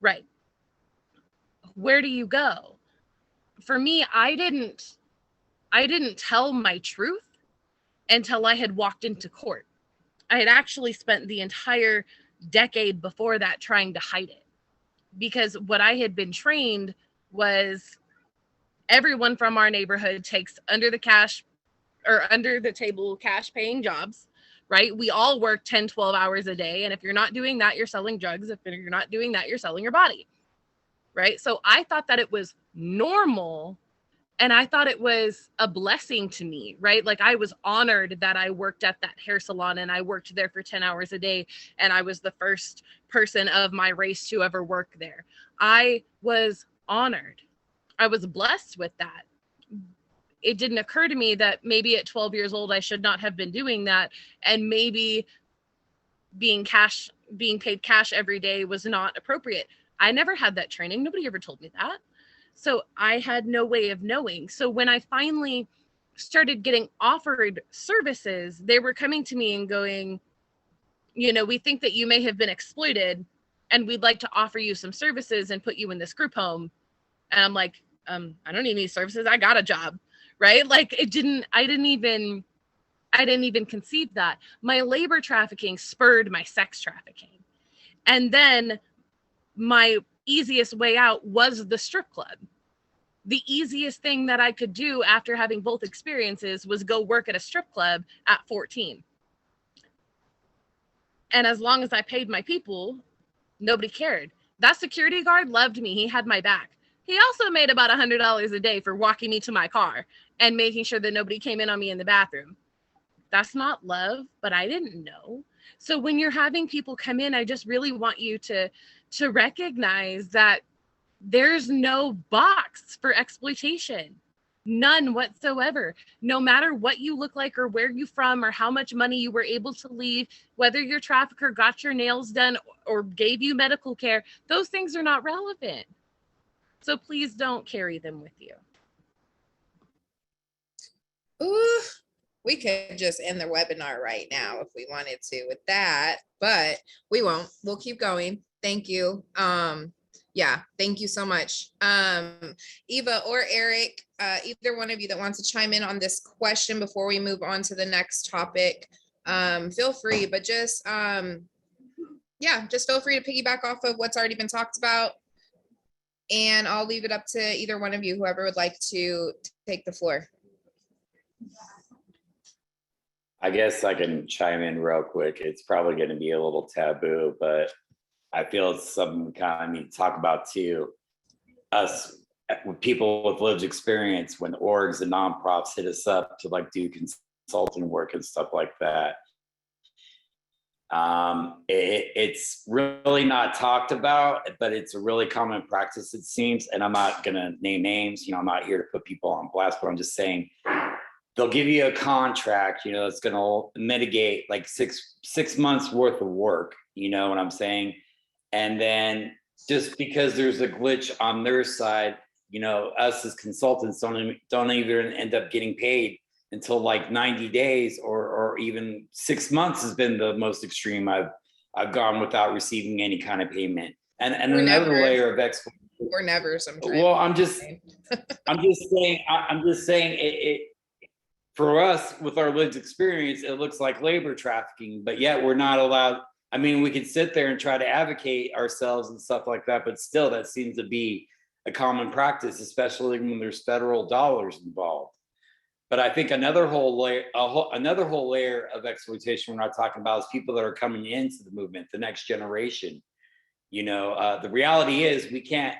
Right. Where do you go? For me, I didn't tell my truth until I had walked into court. I had actually spent the entire decade before that trying to hide it, because what I had been trained was everyone from our neighborhood takes under the table cash paying jobs, right? We all work 10, 12 hours a day. And if you're not doing that, you're selling drugs. If you're not doing that, you're selling your body, right? So I thought that it was normal. And I thought it was a blessing to me, right? Like, I was honored that I worked at that hair salon and I worked there for 10 hours a day. And I was the first person of my race to ever work there. I was honored. I was blessed with that. It didn't occur to me that maybe at 12 years old, I should not have been doing that. And maybe being paid cash every day was not appropriate. I never had that training. Nobody ever told me that. So I had no way of knowing. So when I finally started getting offered services, they were coming to me and going, we think that you may have been exploited and we'd like to offer you some services and put you in this group home. And I'm like, I don't need any services. I got a job, right? Like, I didn't even conceive that. My labor trafficking spurred my sex trafficking. And then my easiest way out was the strip club. The easiest thing that I could do after having both experiences was go work at a strip club at 14. And as long as I paid my people, nobody cared. That security guard loved me. He had my back. He also made about $100 a day for walking me to my car and making sure that nobody came in on me in the bathroom. That's not love, but I didn't know. So when you're having people come in, I just really want you to recognize that there's no box for exploitation. None whatsoever. No matter what you look like or where you're from or how much money you were able to leave, whether your trafficker got your nails done or gave you medical care, those things are not relevant. So please don't carry them with you. Ooh, we could just end the webinar right now if we wanted to with that, but we won't. We'll keep going. Thank you. Yeah, thank you so much. Eva or Eric, either one of you that wants to chime in on this question before we move on to the next topic, feel free, but just feel free to piggyback off of what's already been talked about. And I'll leave it up to either one of you, whoever would like to take the floor. I guess I can chime in real quick. It's probably going to be a little taboo, but I feel it's something we kind of need to talk about too. Us, people with lived experience, when orgs and nonprofits hit us up to like do consulting work and stuff like that. It's really not talked about, but it's a really common practice, it seems. And I'm not going to name names, I'm not here to put people on blast, but I'm just saying they'll give you a contract, that's going to mitigate like six months worth of work, you know what I'm saying? And then just because there's a glitch on their side, us as consultants don't even end up getting paid until like 90 days or even 6 months has been the most extreme I've gone without receiving any kind of payment. And another layer of exploitation. or never sometimes. Well, I'm just saying, it for us with our lived experience, it looks like labor trafficking, but yet we're not allowed. I mean, we can sit there and try to advocate ourselves and stuff like that, but still that seems to be a common practice, especially when there's federal dollars involved. But I think another whole layer of exploitation we're not talking about is people that are coming into the movement, the next generation. You know, the reality is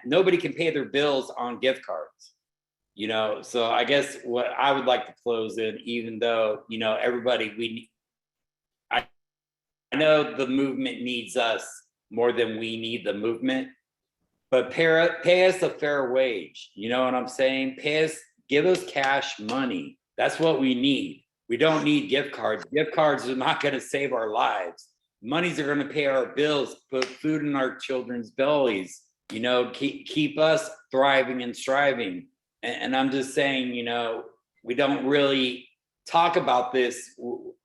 nobody can pay their bills on gift cards. You know, so I guess what I would like to close in, even though, you know, everybody, I know the movement needs us more than we need the movement, but pay us a fair wage. You know what I'm saying? Give us cash money. That's what we need. We don't need gift cards. Gift cards are not going to save our lives. Monies are going to pay our bills, put food in our children's bellies, you know, keep us thriving and striving. And I'm just saying, you know, we don't really talk about this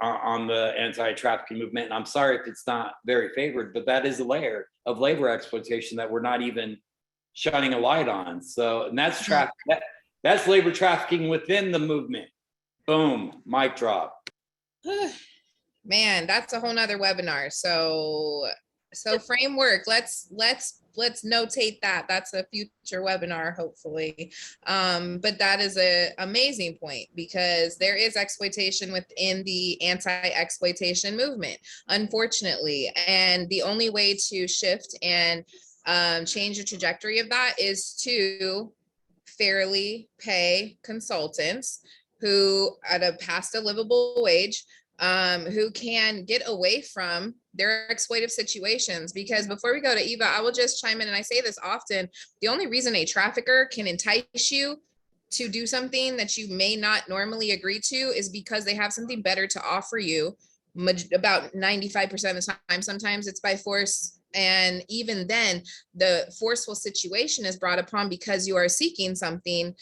on the anti-trafficking movement. And I'm sorry if it's not very favored, but that is a layer of labor exploitation that we're not even shining a light on. So, and that's that's labor trafficking within the movement. Boom, mic drop. Man, that's a whole nother webinar. So framework, let's notate that. That's a future webinar, hopefully. But that is an amazing point, because there is exploitation within the anti-exploitation movement, unfortunately. And the only way to shift and change the trajectory of that is to fairly pay consultants who at a livable wage, who can get away from their exploitive situations. Because before we go to Eva, I will just chime in, and I say this often, the only reason a trafficker can entice you to do something that you may not normally agree to is because they have something better to offer you. About 95% of the time, sometimes it's by force. And even then, the forceful situation is brought upon because you are seeking something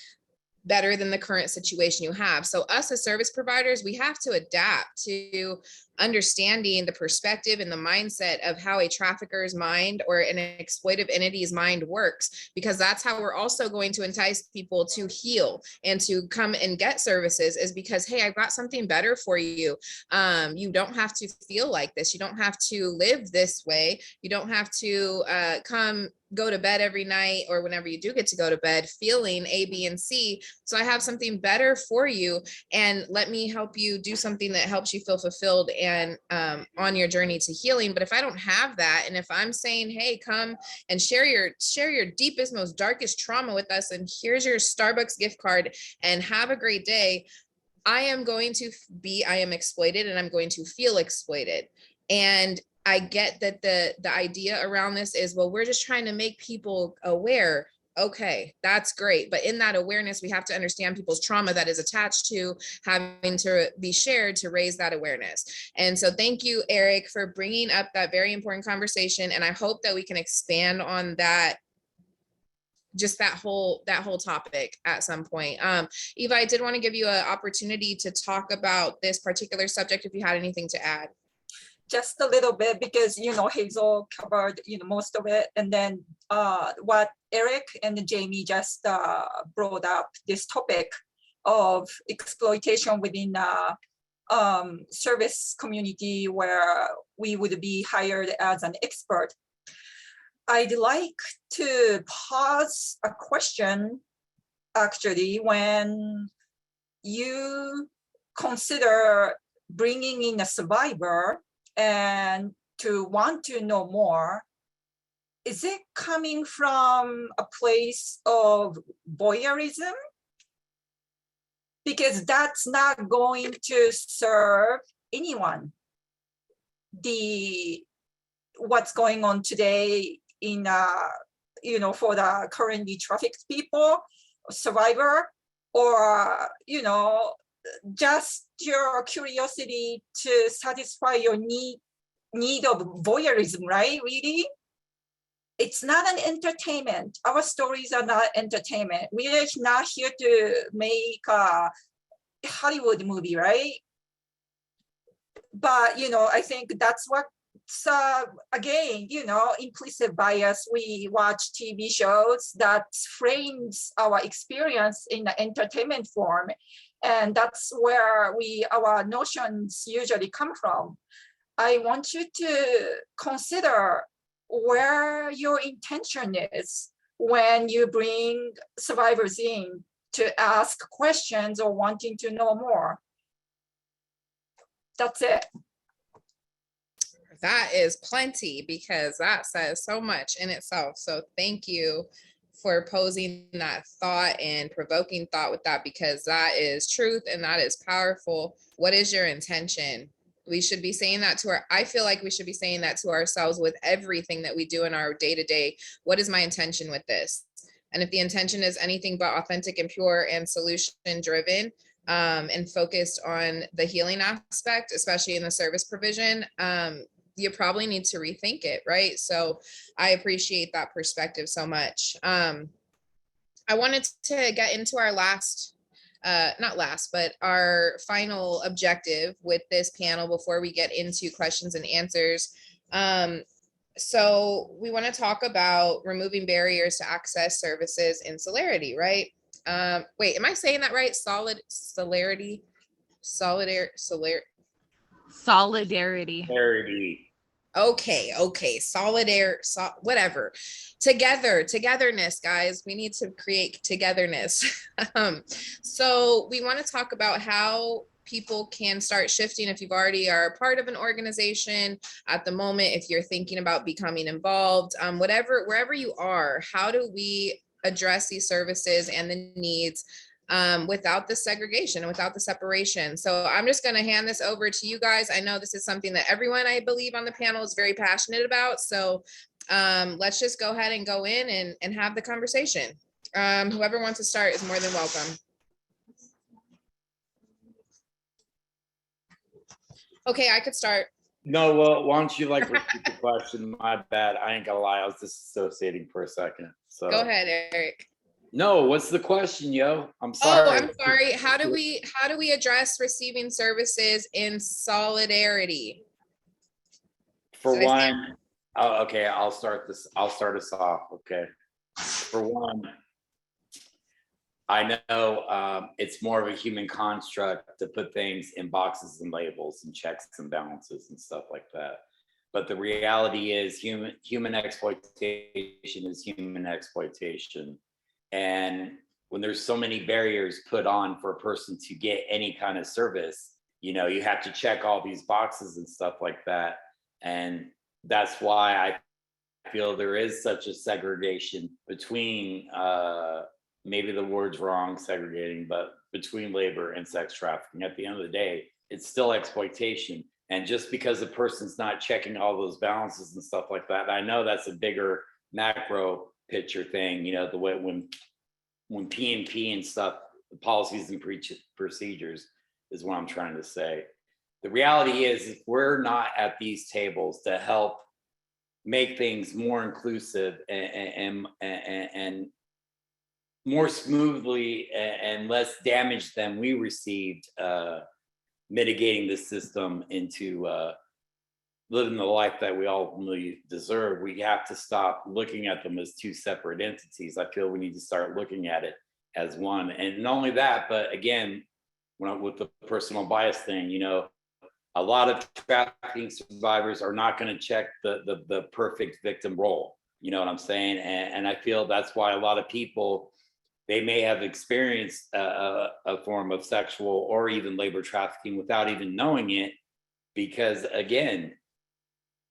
better than the current situation you have. So us as service providers, we have to adapt to understanding the perspective and the mindset of how a trafficker's mind or an exploitive entity's mind works, because that's how we're also going to entice people to heal and to come and get services, is because, hey, I've got something better for you. You don't have to feel like this. You don't have to live this way. You don't have to go to bed every night, or whenever you do get to go to bed, feeling A, B, and C. So I have something better for you, and let me help you do something that helps you feel fulfilled and on your journey to healing. But if I don't have that, and if I'm saying, hey, come and share your deepest, most darkest trauma with us, and here's your Starbucks gift card and have a great day, I am exploited, and I'm going to feel exploited. And I get that the idea around this is, well, we're just trying to make people aware. Okay, that's great. But in that awareness, we have to understand people's trauma that is attached to having to be shared to raise that awareness. And so thank you, Eric, for bringing up that very important conversation. And I hope that we can expand on that, just that whole topic at some point. Eva, I did want to give you an opportunity to talk about this particular subject if you had anything to add. Just a little bit, because Hazel covered most of it, and then what Eric and Jaimee just brought up, this topic of exploitation within service community where we would be hired as an expert. I'd like to pose a question, actually, when you consider bringing in a survivor and to want to know more. Is it coming from a place of voyeurism? Because that's not going to serve anyone. What's going on today in for the currently trafficked people, survivor, or just your curiosity to satisfy your need of voyeurism, right? Really, it's not an entertainment. Our stories are not entertainment. We are not here to make a Hollywood movie, right? But I think that's what again, implicit bias. We watch TV shows that frames our experience in the entertainment form. And that's where our notions usually come from. I want you to consider where your intention is when you bring survivors in to ask questions or wanting to know more. That's it. That is plenty, because that says so much in itself. So thank you for posing that thought and provoking thought with that, because that is truth and that is powerful. What is your intention? We should be saying that I feel like we should be saying that to ourselves with everything that we do in our day-to-day. What is my intention with this? And if the intention is anything but authentic and pure and solution driven, and focused on the healing aspect, especially in the service provision, you probably need to rethink it, right? So I appreciate that perspective so much. I wanted to get into our our final objective with this panel before we get into questions and answers. So we want to talk about removing barriers to access services in solidarity, right? Wait, am I saying that right? Solidarity. Okay, whatever. Togetherness, guys. We need to create togetherness. So we want to talk about how people can start shifting. If you've already are part of an organization at the moment, if you're thinking about becoming involved, wherever you are, how do we address these services and the needs without the segregation and without the separation? So I'm just going to hand this over to you guys. I know this is something that everyone, I believe, on the panel is very passionate about. So let's just go ahead and go in and have the conversation. Whoever wants to start is more than welcome. Okay, I could start. No, well, why don't you repeat the question? My bad. I ain't gonna lie, I was disassociating for a second. So go ahead, Eric. No, what's the question, yo? I'm sorry. Oh, I'm sorry. How do we address receiving services in solidarity? For one, okay, I'll start us off. Okay. For one, I know it's more of a human construct to put things in boxes and labels and checks and balances and stuff like that. But the reality is human exploitation is human exploitation. And when there's so many barriers put on for a person to get any kind of service, you have to check all these boxes and stuff like that. And that's why I feel there is such a segregation between, maybe the word's wrong, segregating, but between labor and sex trafficking. At the end of the day, it's still exploitation. And just because a person's not checking all those balances and stuff like that, I know that's a bigger macro picture thing, the way when P&P and stuff, the policies and procedures is what I'm trying to say. The reality is, if we're not at these tables to help make things more inclusive and more smoothly and less damage than we received, mitigating the system into living the life that we ultimately deserve, we have to stop looking at them as two separate entities. I feel we need to start looking at it as one. And not only that, but again, with the personal bias thing, a lot of trafficking survivors are not going to check the perfect victim role. You know what I'm saying? And I feel that's why a lot of people, they may have experienced a form of sexual or even labor trafficking without even knowing it, because again,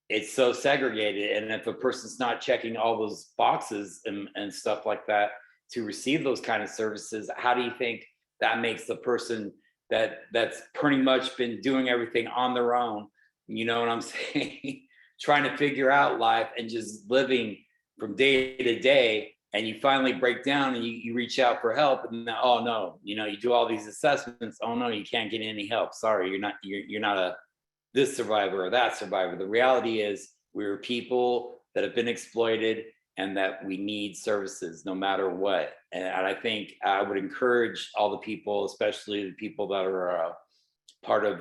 it's so segregated. And if a person's not checking all those boxes and stuff like that to receive those kind of services, how do you think that makes the person that's pretty much been doing everything on their own, you know what I'm saying, trying to figure out life and just living from day to day, and you finally break down and you reach out for help, and then, oh no, you do all these assessments, oh no, you can't get any help, sorry, you're not a this survivor or that survivor. The reality is we're people that have been exploited and that we need services no matter what. And I think I would encourage all the people, especially the people that are part of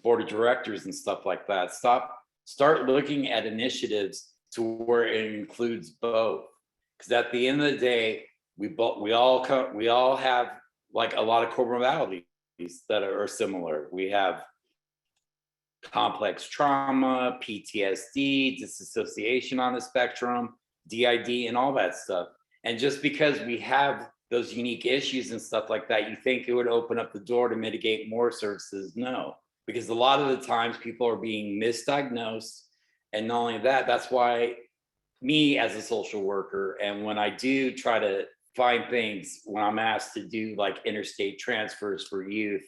board of directors and stuff like that, stop start looking at initiatives to where it includes both. Because at the end of the day, we all have like a lot of commonalities that are similar. We have complex trauma, PTSD, disassociation on the spectrum, DID, and all that stuff. And just because we have those unique issues and stuff like that, you think it would open up the door to mitigate more services? No, because a lot of the times people are being misdiagnosed. And not only that, that's why me as a social worker, and when I do try to find things, when I'm asked to do like interstate transfers for youth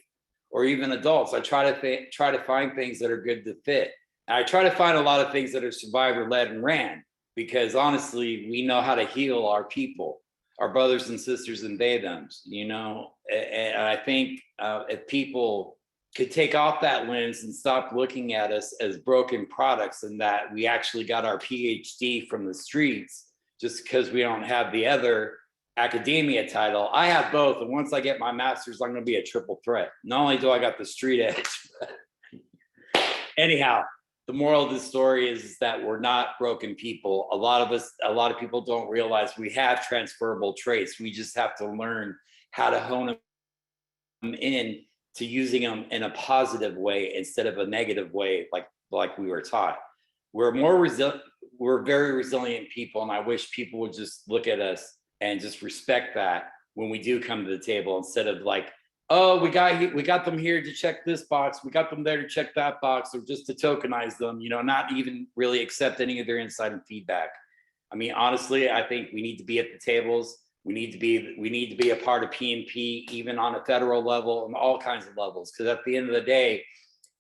or even adults, I try to find things that are good to fit. And I try to find a lot of things that are survivor led and ran, because honestly, we know how to heal our people, our brothers and sisters and they thems, you know. And I think if people could take off that lens and stop looking at us as broken products, and that we actually got our PhD from the streets just because we don't have the other academia title. I have both, and once I get my master's, I'm going to be a triple threat. Not only do I got the street edge, but anyhow, the moral of the story is that we're not broken people. A lot of people don't realize we have transferable traits. We just have to learn how to hone them in to using them in a positive way instead of a negative way, like we were taught. We're very resilient people, and I wish people would just look at us and just respect that when we do come to the table, instead of like, oh, we got them here to check this box, we got them there to check that box, or just to tokenize them, you know, not even really accept any of their insight and feedback. I mean, honestly, I think we need to be at the tables. We need to be a part of P&P, even on a federal level and all kinds of levels. Because at the end of the day,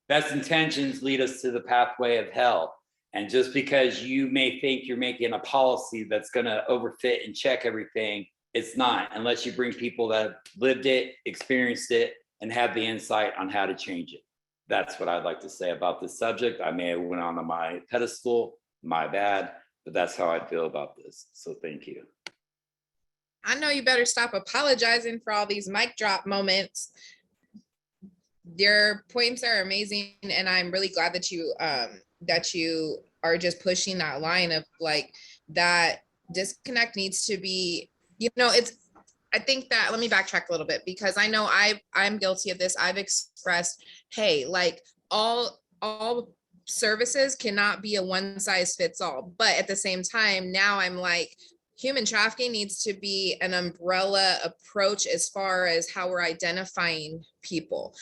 best intentions lead us to the pathway of hell. And just because you may think you're making a policy that's going to overfit and check everything, it's not, unless you bring people that have lived it, experienced it, and have the insight on how to change it. That's what I'd like to say about this subject. I may have went on my pedestal, my bad, but that's how I feel about this. So thank you. I know you better stop apologizing for all these mic drop moments. Your points are amazing, and I'm really glad that you are just pushing that line of like, that disconnect needs to be, you know, I think that, let me backtrack a little bit, because I know I'm guilty of this. I've expressed, hey, like all services cannot be a one size fits all. But at the same time, now I'm like, human trafficking needs to be an umbrella approach as far as how we're identifying people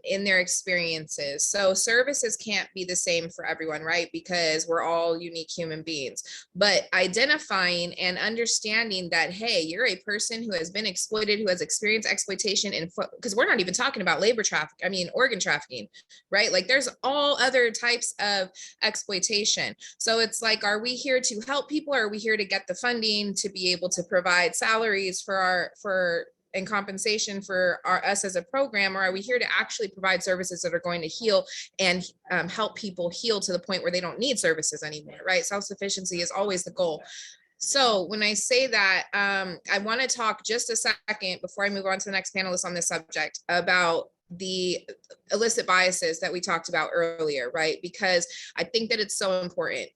in their experiences. So services can't be the same for everyone, right? Because we're all unique human beings. But identifying and understanding that, hey, you're a person who has been exploited, who has experienced exploitation, because we're not even talking about organ trafficking, right? Like there's all other types of exploitation. So it's like, are we here to help people, or are we here to get the funding to be able to provide salaries and compensation for us as a program, or are we here to actually provide services that are going to heal and help people heal to the point where they don't need services anymore, right? Self-sufficiency is always the goal. So when I say that, I want to talk just a second before I move on to the next panelist on this subject about the illicit biases that we talked about earlier, right? Because I think that it's so important.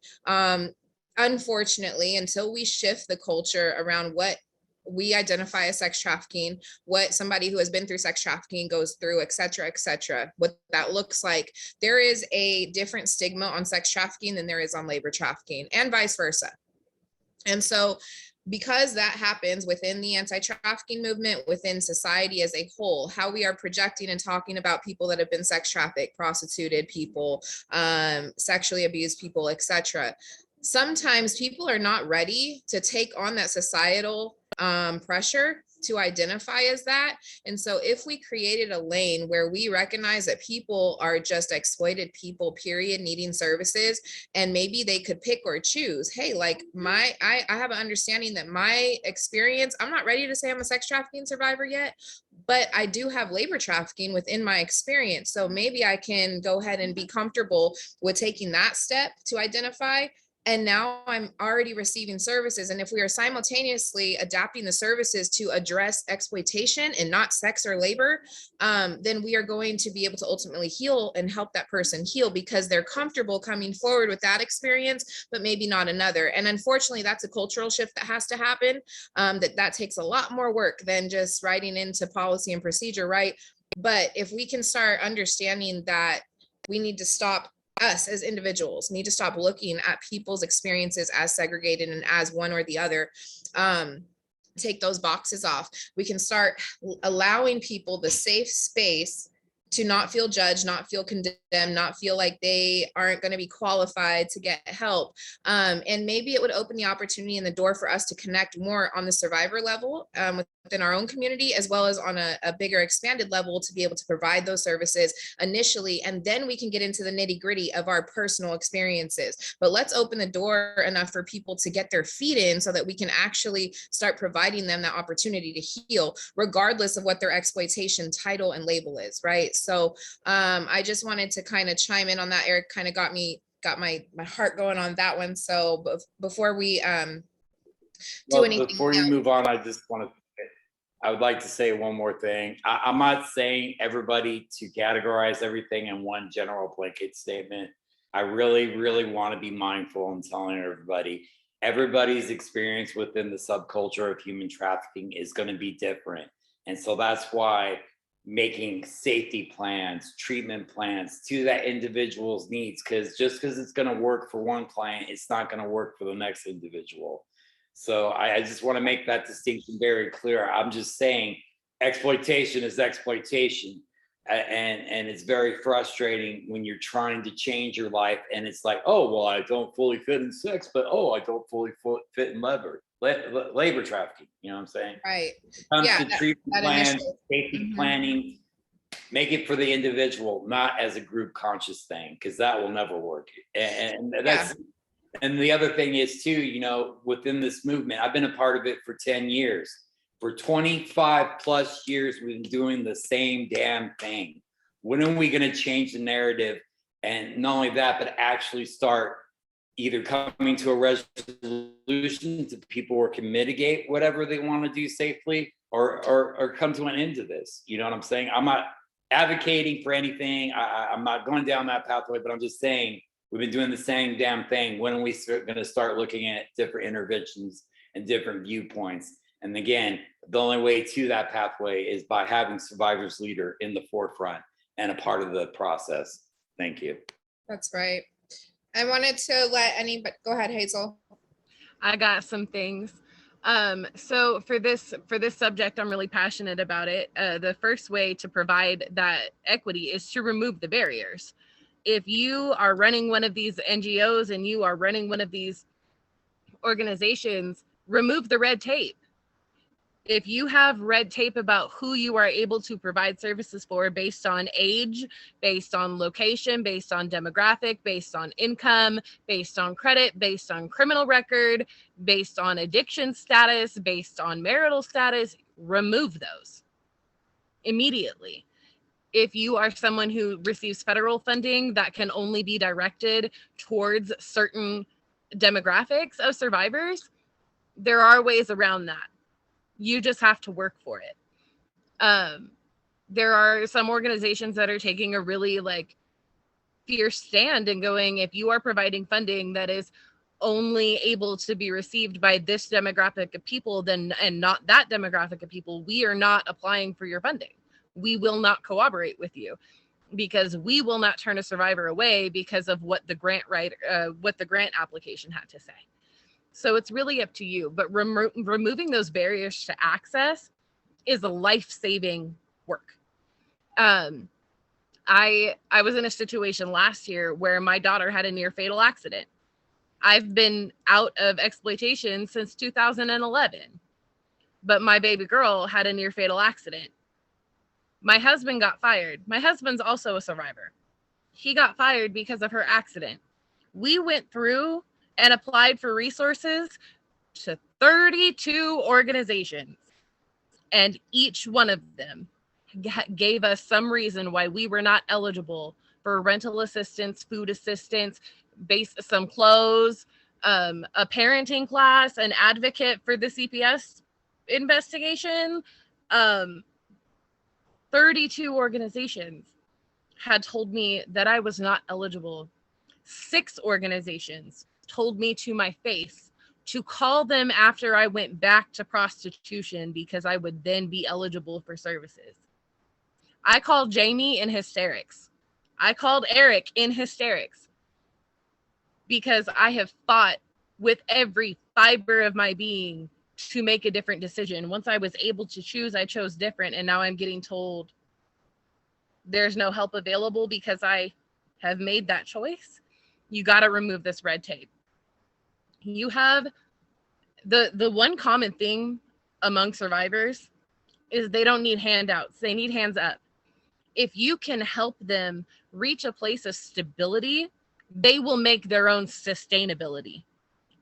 Unfortunately, until we shift the culture around what we identify as sex trafficking, what somebody who has been through sex trafficking goes through, et cetera, what that looks like, there is a different stigma on sex trafficking than there is on labor trafficking, and vice versa. And so because that happens within the anti-trafficking movement, within society as a whole, how we are projecting and talking about people that have been sex trafficked, prostituted people, sexually abused people, etc. Sometimes people are not ready to take on that societal pressure to identify as that. And so if we created a lane where we recognize that people are just exploited people, period, needing services, and maybe they could pick or choose, hey, like I have an understanding that my experience, I'm not ready to say I'm a sex trafficking survivor yet, but I do have labor trafficking within my experience. So maybe I can go ahead and be comfortable with taking that step to identify. And now I'm already receiving services. And if we are simultaneously adapting the services to address exploitation and not sex or labor, then we are going to be able to ultimately heal and help that person heal, because they're comfortable coming forward with that experience, but maybe not another. And unfortunately, that's a cultural shift that has to happen. That takes a lot more work than just writing into policy and procedure, right? But if we can start understanding that we need to stop, us as individuals need to stop looking at people's experiences as segregated and as one or the other, take those boxes off, we can start allowing people the safe space to not feel judged, not feel condemned, not feel like they aren't going to be qualified to get help. And maybe it would open the opportunity and the door for us to connect more on the survivor level within our own community, as well as on a bigger expanded level, to be able to provide those services initially. And then we can get into the nitty gritty of our personal experiences. But let's open the door enough for people to get their feet in so that we can actually start providing them that opportunity to heal, regardless of what their exploitation title and label is, right? So I just wanted to kind of chime in on that. Eric kind of got my heart going on that one. So before we do anything before you move on, I would like to say one more thing. I'm not saying everybody to categorize everything in one general blanket statement. I really, really want to be mindful in telling everybody, everybody's experience within the subculture of human trafficking is going to be different. And so that's why making safety plans, treatment plans to that individual's needs, because just because it's going to work for one client, it's not going to work for the next individual. So I just want to make that distinction very clear. I'm just saying exploitation is exploitation. And it's very frustrating when you're trying to change your life and it's like, oh, well, I don't fully fit in sex, but I don't fully fit in labor trafficking. You know what I'm saying? Right. Comes to treatment plans, safety planning, make it for the individual, not as a group conscious thing, because that will never work. And that's and the other thing is too, within this movement, I've been a part of it for 10 years. For 25 plus years, we've been doing the same damn thing. When are we going to change the narrative? And not only that, but actually start either coming to a resolution to people who can mitigate whatever they want to do safely, or come to an end to this. You know what I'm saying? I'm not advocating for anything. I'm not going down that pathway, but I'm just saying we've been doing the same damn thing. When are we going to start looking at different interventions and different viewpoints? And again, the only way to that pathway is by having survivors leader in the forefront and a part of the process. Thank you. That's right. I wanted to let anybody go ahead, Hazel. I got some things. So for this subject, I'm really passionate about it. The first way to provide that equity is to remove the barriers. If you are running one of these NGOs and you are running one of these organizations, remove the red tape. If you have red tape about who you are able to provide services for based on age, based on location, based on demographic, based on income, based on credit, based on criminal record, based on addiction status, based on marital status, remove those immediately. If you are someone who receives federal funding that can only be directed towards certain demographics of survivors, there are ways around that. You just have to work for it. There are some organizations that are taking a really fierce stand and going, if you are providing funding that is only able to be received by this demographic of people, then and not that demographic of people, we are not applying for your funding. We will not cooperate with you, because we will not turn a survivor away because of what the grant application had to say. So it's really up to you, but removing those barriers to access is a life-saving work. I was in a situation last year where my daughter had a near fatal accident. I've been out of exploitation since 2011, but my baby girl had a near fatal accident. My husband got fired. My husband's also a survivor. He got fired because of her accident. We went through and applied for resources to 32 organizations. And each one of them gave us some reason why we were not eligible for rental assistance, food assistance, some clothes, a parenting class, an advocate for the CPS investigation. 32 organizations had told me that I was not eligible. 6 organizations told me to my face to call them after I went back to prostitution because I would then be eligible for services. I called Jaimee in hysterics. I called Eric in hysterics because I have fought with every fiber of my being to make a different decision. Once I was able to choose, I chose different. And now I'm getting told there's no help available because I have made that choice. You got to remove this red tape. You have the one common thing among survivors is they don't need handouts. They need hands up. If you can help them reach a place of stability, they will make their own sustainability.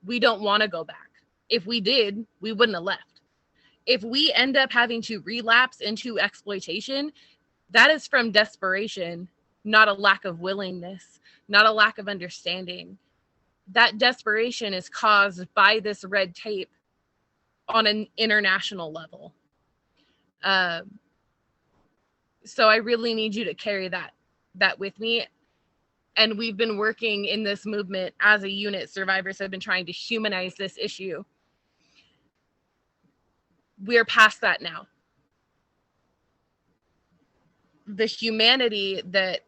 We don't want to go back. If we did, we wouldn't have left. If we end up having to relapse into exploitation, that is from desperation, not a lack of willingness, not a lack of understanding. That desperation is caused by this red tape on an international level. So I really need you to carry that with me. And we've been working in this movement as a unit. Survivors have been trying to humanize this issue. We're past that now. The humanity that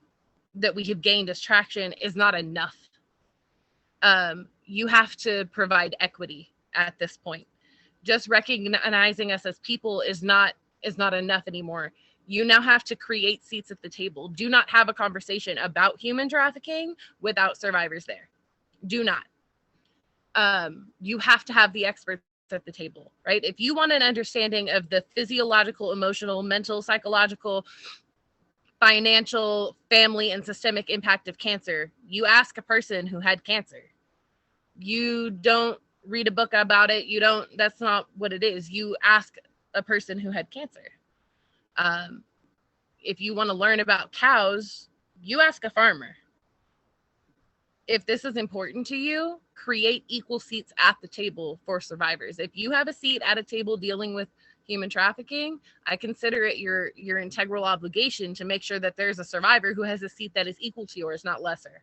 we have gained as traction is not enough. You have to provide equity at this point. Just recognizing us as people is not enough anymore. You now have to create seats at the table. Do not have a conversation about human trafficking without survivors there. Do not. You have to have the experts at the table, right? If you want an understanding of the physiological, emotional, mental, psychological, financial, family, and systemic impact of cancer, you ask a person who had cancer. You don't read a book about it. That's not what it is. You ask a person who had cancer. If you want to learn about cows, you ask a farmer. If this is important to you, create equal seats at the table for survivors. If you have a seat at a table dealing with human trafficking, I consider it your integral obligation to make sure that there's a survivor who has a seat that is equal to yours, not lesser.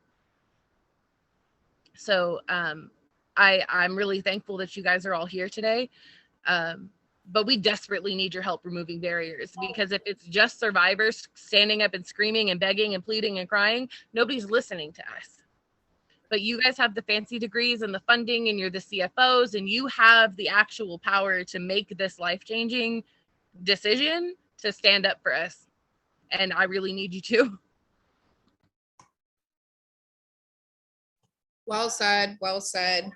So I'm really thankful that you guys are all here today. But we desperately need your help removing barriers, because if it's just survivors standing up and screaming and begging and pleading and crying, nobody's listening to us. But you guys have the fancy degrees and the funding, and you're the CFOs, and you have the actual power to make this life-changing decision to stand up for us. And I really need you to. Well said, well said.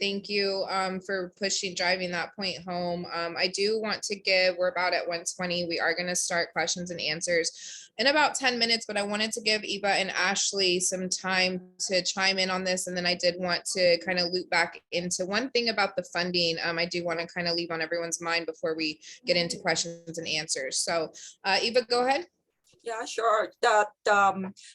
Thank you for driving that point home. I do want to we're about at 1:20. We are going to start questions and answers in about 10 minutes, but I wanted to give Eva and Ashley some time to chime in on this. And then I did want to kind of loop back into one thing about the funding. I do want to kind of leave on everyone's mind before we get into questions and answers. So Eva, go ahead. Yeah, sure. That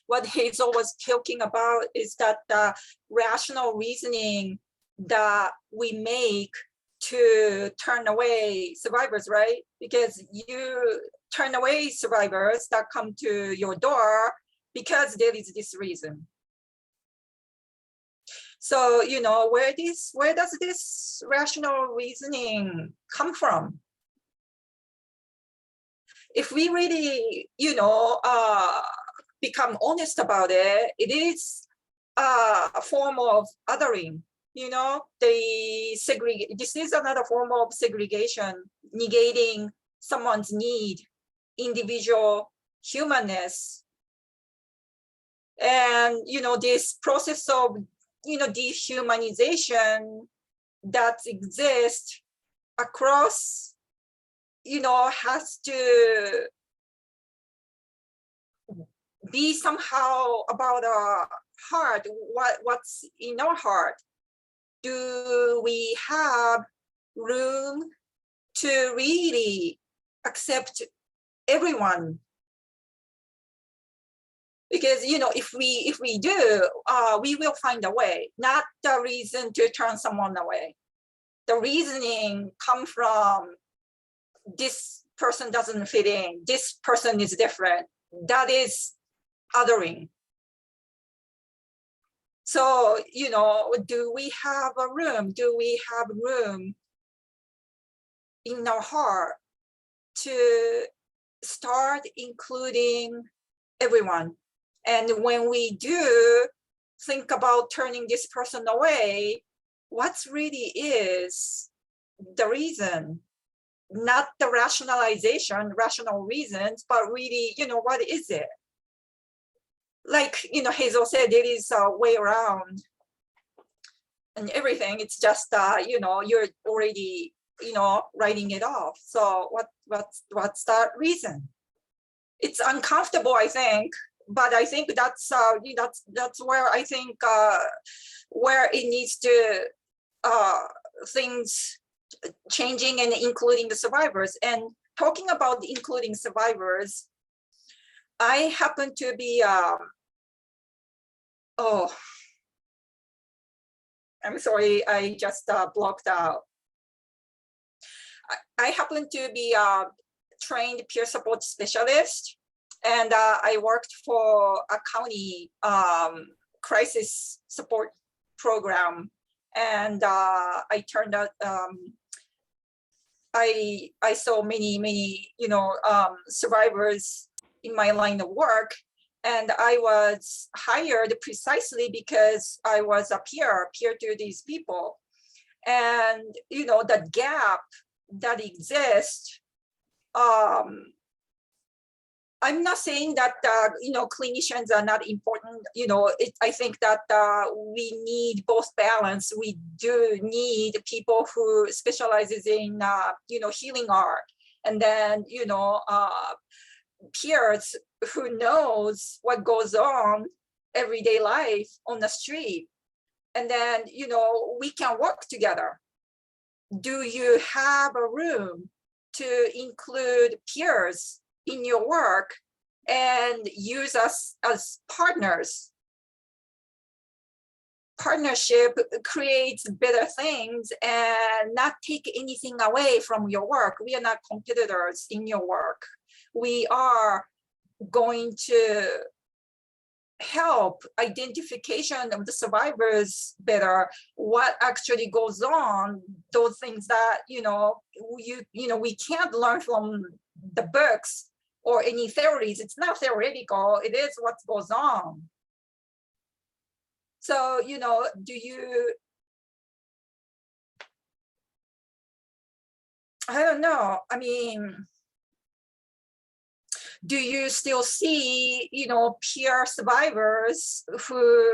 what Hazel was talking about is that the rational reasoning that we make to turn away survivors, right? Because you turn away survivors that come to your door because there is this reason. So, you know, where does this rational reasoning come from? If we really, you know, become honest about it, it is a form of othering. You know, this is another form of segregation, negating someone's need, individual humanness. And, you know, this process of, you know, dehumanization that exists across, you know, has to be somehow about our heart, what's in our heart. Do we have room to really accept everyone? Because, you know, if we do, we will find a way, not the reason to turn someone away. The reasoning come from this person doesn't fit in, this person is different. That is othering. So, you know, do we have a room? Do we have room in our heart to start including everyone? And when we do think about turning this person away, what's really is the reason? Not the rational reasons, but really, you know, what is it? Like, you know, Hazel said, there is a way around and everything. It's just, you know, you're already, you know, writing it off. So what's that reason? It's uncomfortable, I think, but I think that's where I think where it needs to things changing and including the survivors. And talking about including survivors, I happen to be oh, I'm sorry, I just blocked out. I happen to be a trained peer support specialist, and I worked for a county crisis support program, and I turned out I saw many you know survivors in my line of work, and I was hired precisely because I was a peer to these people. And you know, the gap that exists, I'm not saying that you know, clinicians are not important. You know, I think that we need both balance. We do need people who specializes in you know, healing art, and then you know, peers who knows what goes on everyday life on the street, and then you know, we can work together. Do you have a room to include peers in your work and use us as partners? Partnership creates better things and not take anything away from your work. We are not competitors in your work. We are going to help identification of the survivors better, what actually goes on, those things that you know, we can't learn from the books or any theories. It's not theoretical, it is what goes on. So you know, I don't know, I mean, do you still see, you know, peer survivors who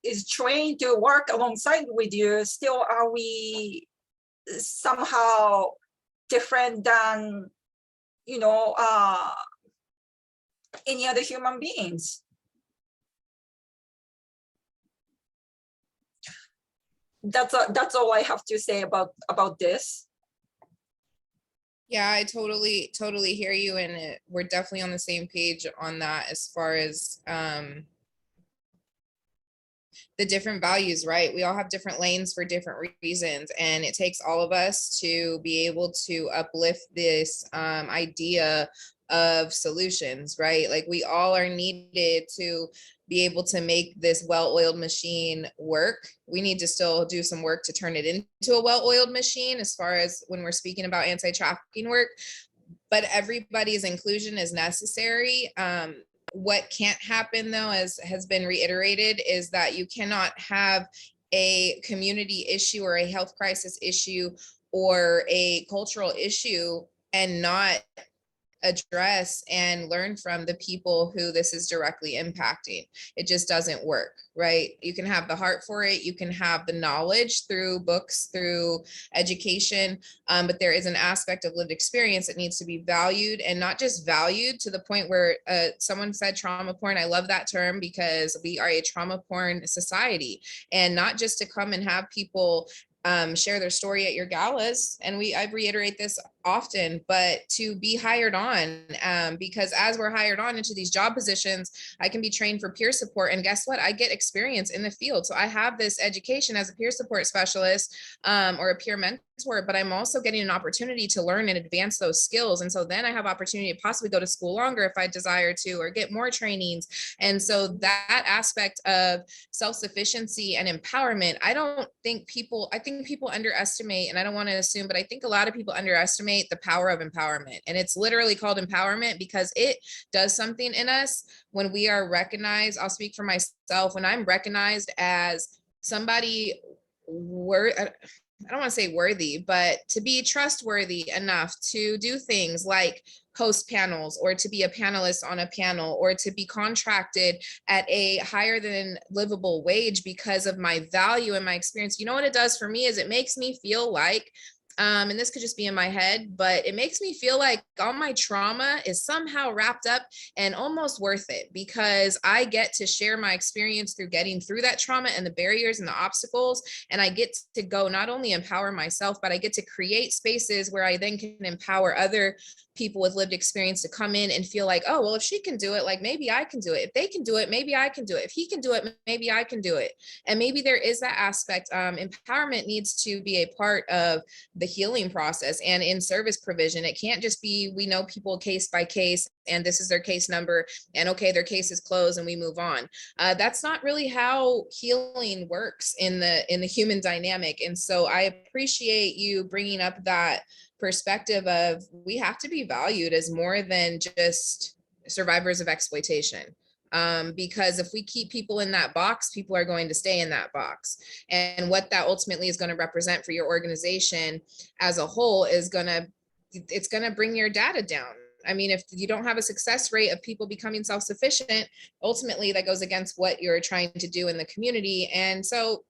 is trained to work alongside with you? Still, are we somehow different than, you know, any other human beings? That's all I have to say about this. Yeah, I totally hear you, and we're definitely on the same page on that as far as the different values, right? We all have different lanes for different reasons, and it takes all of us to be able to uplift this idea of solutions, right? Like, we all are needed to be able to make this well-oiled machine work. We need to still do some work to turn it into a well-oiled machine as far as when we're speaking about anti-trafficking work, but everybody's inclusion is necessary. What can't happen, though, as has been reiterated, is that you cannot have a community issue or a health crisis issue or a cultural issue and not address and learn from the people who this is directly impacting. It just doesn't work, right? You can have the heart for it, you can have the knowledge through books, through education, but there is an aspect of lived experience that needs to be valued, and not just valued to the point where someone said trauma porn. I love that term, because we are a trauma porn society, and not just to come and have people share their story at your galas. And I reiterate this often, but to be hired on, because as we're hired on into these job positions, I can be trained for peer support. And guess what? I get experience in the field. So I have this education as a peer support specialist, or a peer mentor, but I'm also getting an opportunity to learn and advance those skills. And so then I have opportunity to possibly go to school longer if I desire to, or get more trainings. And so that aspect of self-sufficiency and empowerment, I think people underestimate, and I don't want to assume, but I think a lot of people underestimate the power of empowerment. And it's literally called empowerment because it does something in us when we are recognized. I'll speak for myself. When I'm recognized as somebody I don't want to say worthy, but to be trustworthy enough to do things like host panels, or to be a panelist on a panel, or to be contracted at a higher than livable wage because of my value and my experience. You know what it does for me is it makes me feel like, and this could just be in my head, but it makes me feel like all my trauma is somehow wrapped up and almost worth it, because I get to share my experience through getting through that trauma and the barriers and the obstacles. And I get to go not only empower myself, but I get to create spaces where I then can empower other people with lived experience to come in and feel like, oh, well, if she can do it, like maybe I can do it. If they can do it, maybe I can do it. If he can do it, maybe I can do it. And maybe there is that aspect. Empowerment needs to be a part of the healing process and in service provision. It can't just be, we know people case by case and this is their case number and okay, their case is closed and we move on. That's not really how healing works in the human dynamic. And so I appreciate you bringing up that perspective of we have to be valued as more than just survivors of exploitation. Because if we keep people in that box, people are going to stay in that box. And what that ultimately is going to represent for your organization as a whole is it's going to bring your data down. I mean, if you don't have a success rate of people becoming self-sufficient, ultimately that goes against what you're trying to do in the community. And so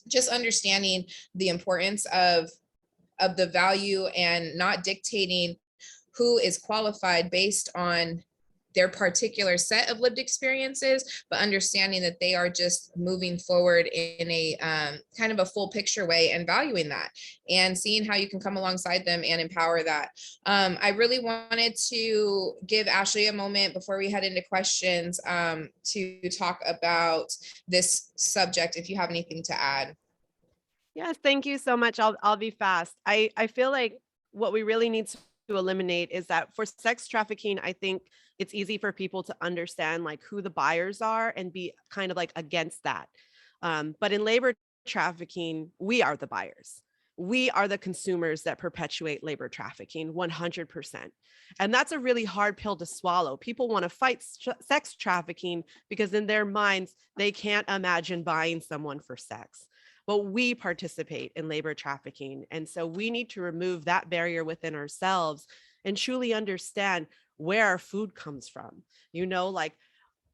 just understanding the importance of the value and not dictating who is qualified based on their particular set of lived experiences, but understanding that they are just moving forward in a kind of a full picture way and valuing that and seeing how you can come alongside them and empower that. I really wanted to give Ashley a moment before we head into questions to talk about this subject, if you have anything to add. Yes, thank you so much. I'll be fast. I feel like what we really need to eliminate is that for sex trafficking, I think it's easy for people to understand like who the buyers are and be kind of like against that. But in labor trafficking, we are the buyers. We are the consumers that perpetuate labor trafficking 100%. And that's a really hard pill to swallow. People want to fight sex trafficking because in their minds, they can't imagine buying someone for sex. But we participate in labor trafficking. And so we need to remove that barrier within ourselves and truly understand where our food comes from. You know, like,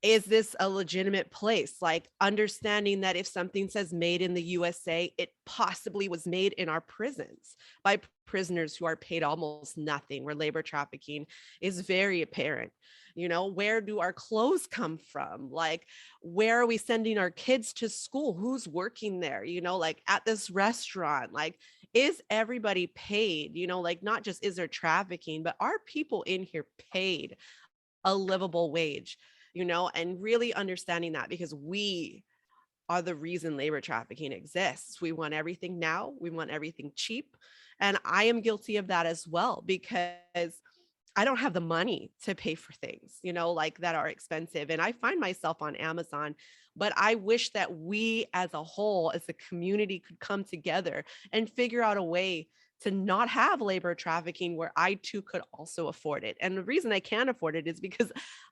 is this a legitimate place? Like understanding that if something says made in the USA, it possibly was made in our prisons by prisoners who are paid almost nothing, where labor trafficking is very apparent. You know, where do our clothes come from? Like, where are we sending our kids to school? Who's working there? You know, like at this restaurant, like, is everybody paid? You know, like not just is there trafficking, but are people in here paid a livable wage? You know, and really understanding that, because we are the reason labor trafficking exists. We want everything now. We want everything cheap. And I am guilty of that as well, because I don't have the money to pay for things, you know, like that are expensive. And I find myself on Amazon, but I wish that we as a whole, as a community, could come together and figure out a way to not have labor trafficking where I too could also afford it. And the reason I can't afford it is because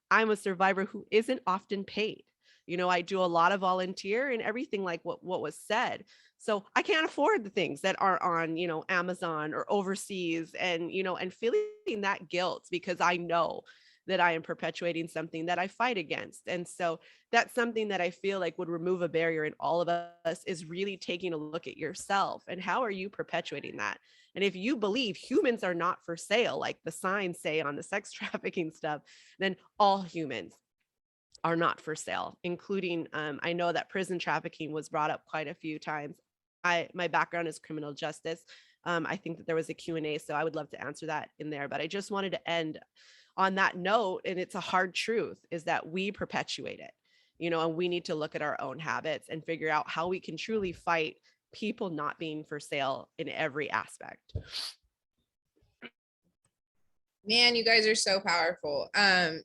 I'm a survivor who isn't often paid. You know, I do a lot of volunteer and everything like what was said. So I can't afford the things that are on, you know, Amazon or overseas, and, you know, and feeling that guilt because I know that I am perpetuating something that I fight against. And so that's something that I feel like would remove a barrier in all of us, is really taking a look at yourself and how are you perpetuating that? And if you believe humans are not for sale, like the signs say on the sex trafficking stuff, then all humans are not for sale, including, I know that prison trafficking was brought up quite a few times. My background is criminal justice. I think that there was a Q&A, so I would love to answer that in there. But I just wanted to end on that note, and it's a hard truth, is that we perpetuate it, and we need to look at our own habits and figure out how we can truly fight people not being for sale in every aspect. Man, you guys are so powerful.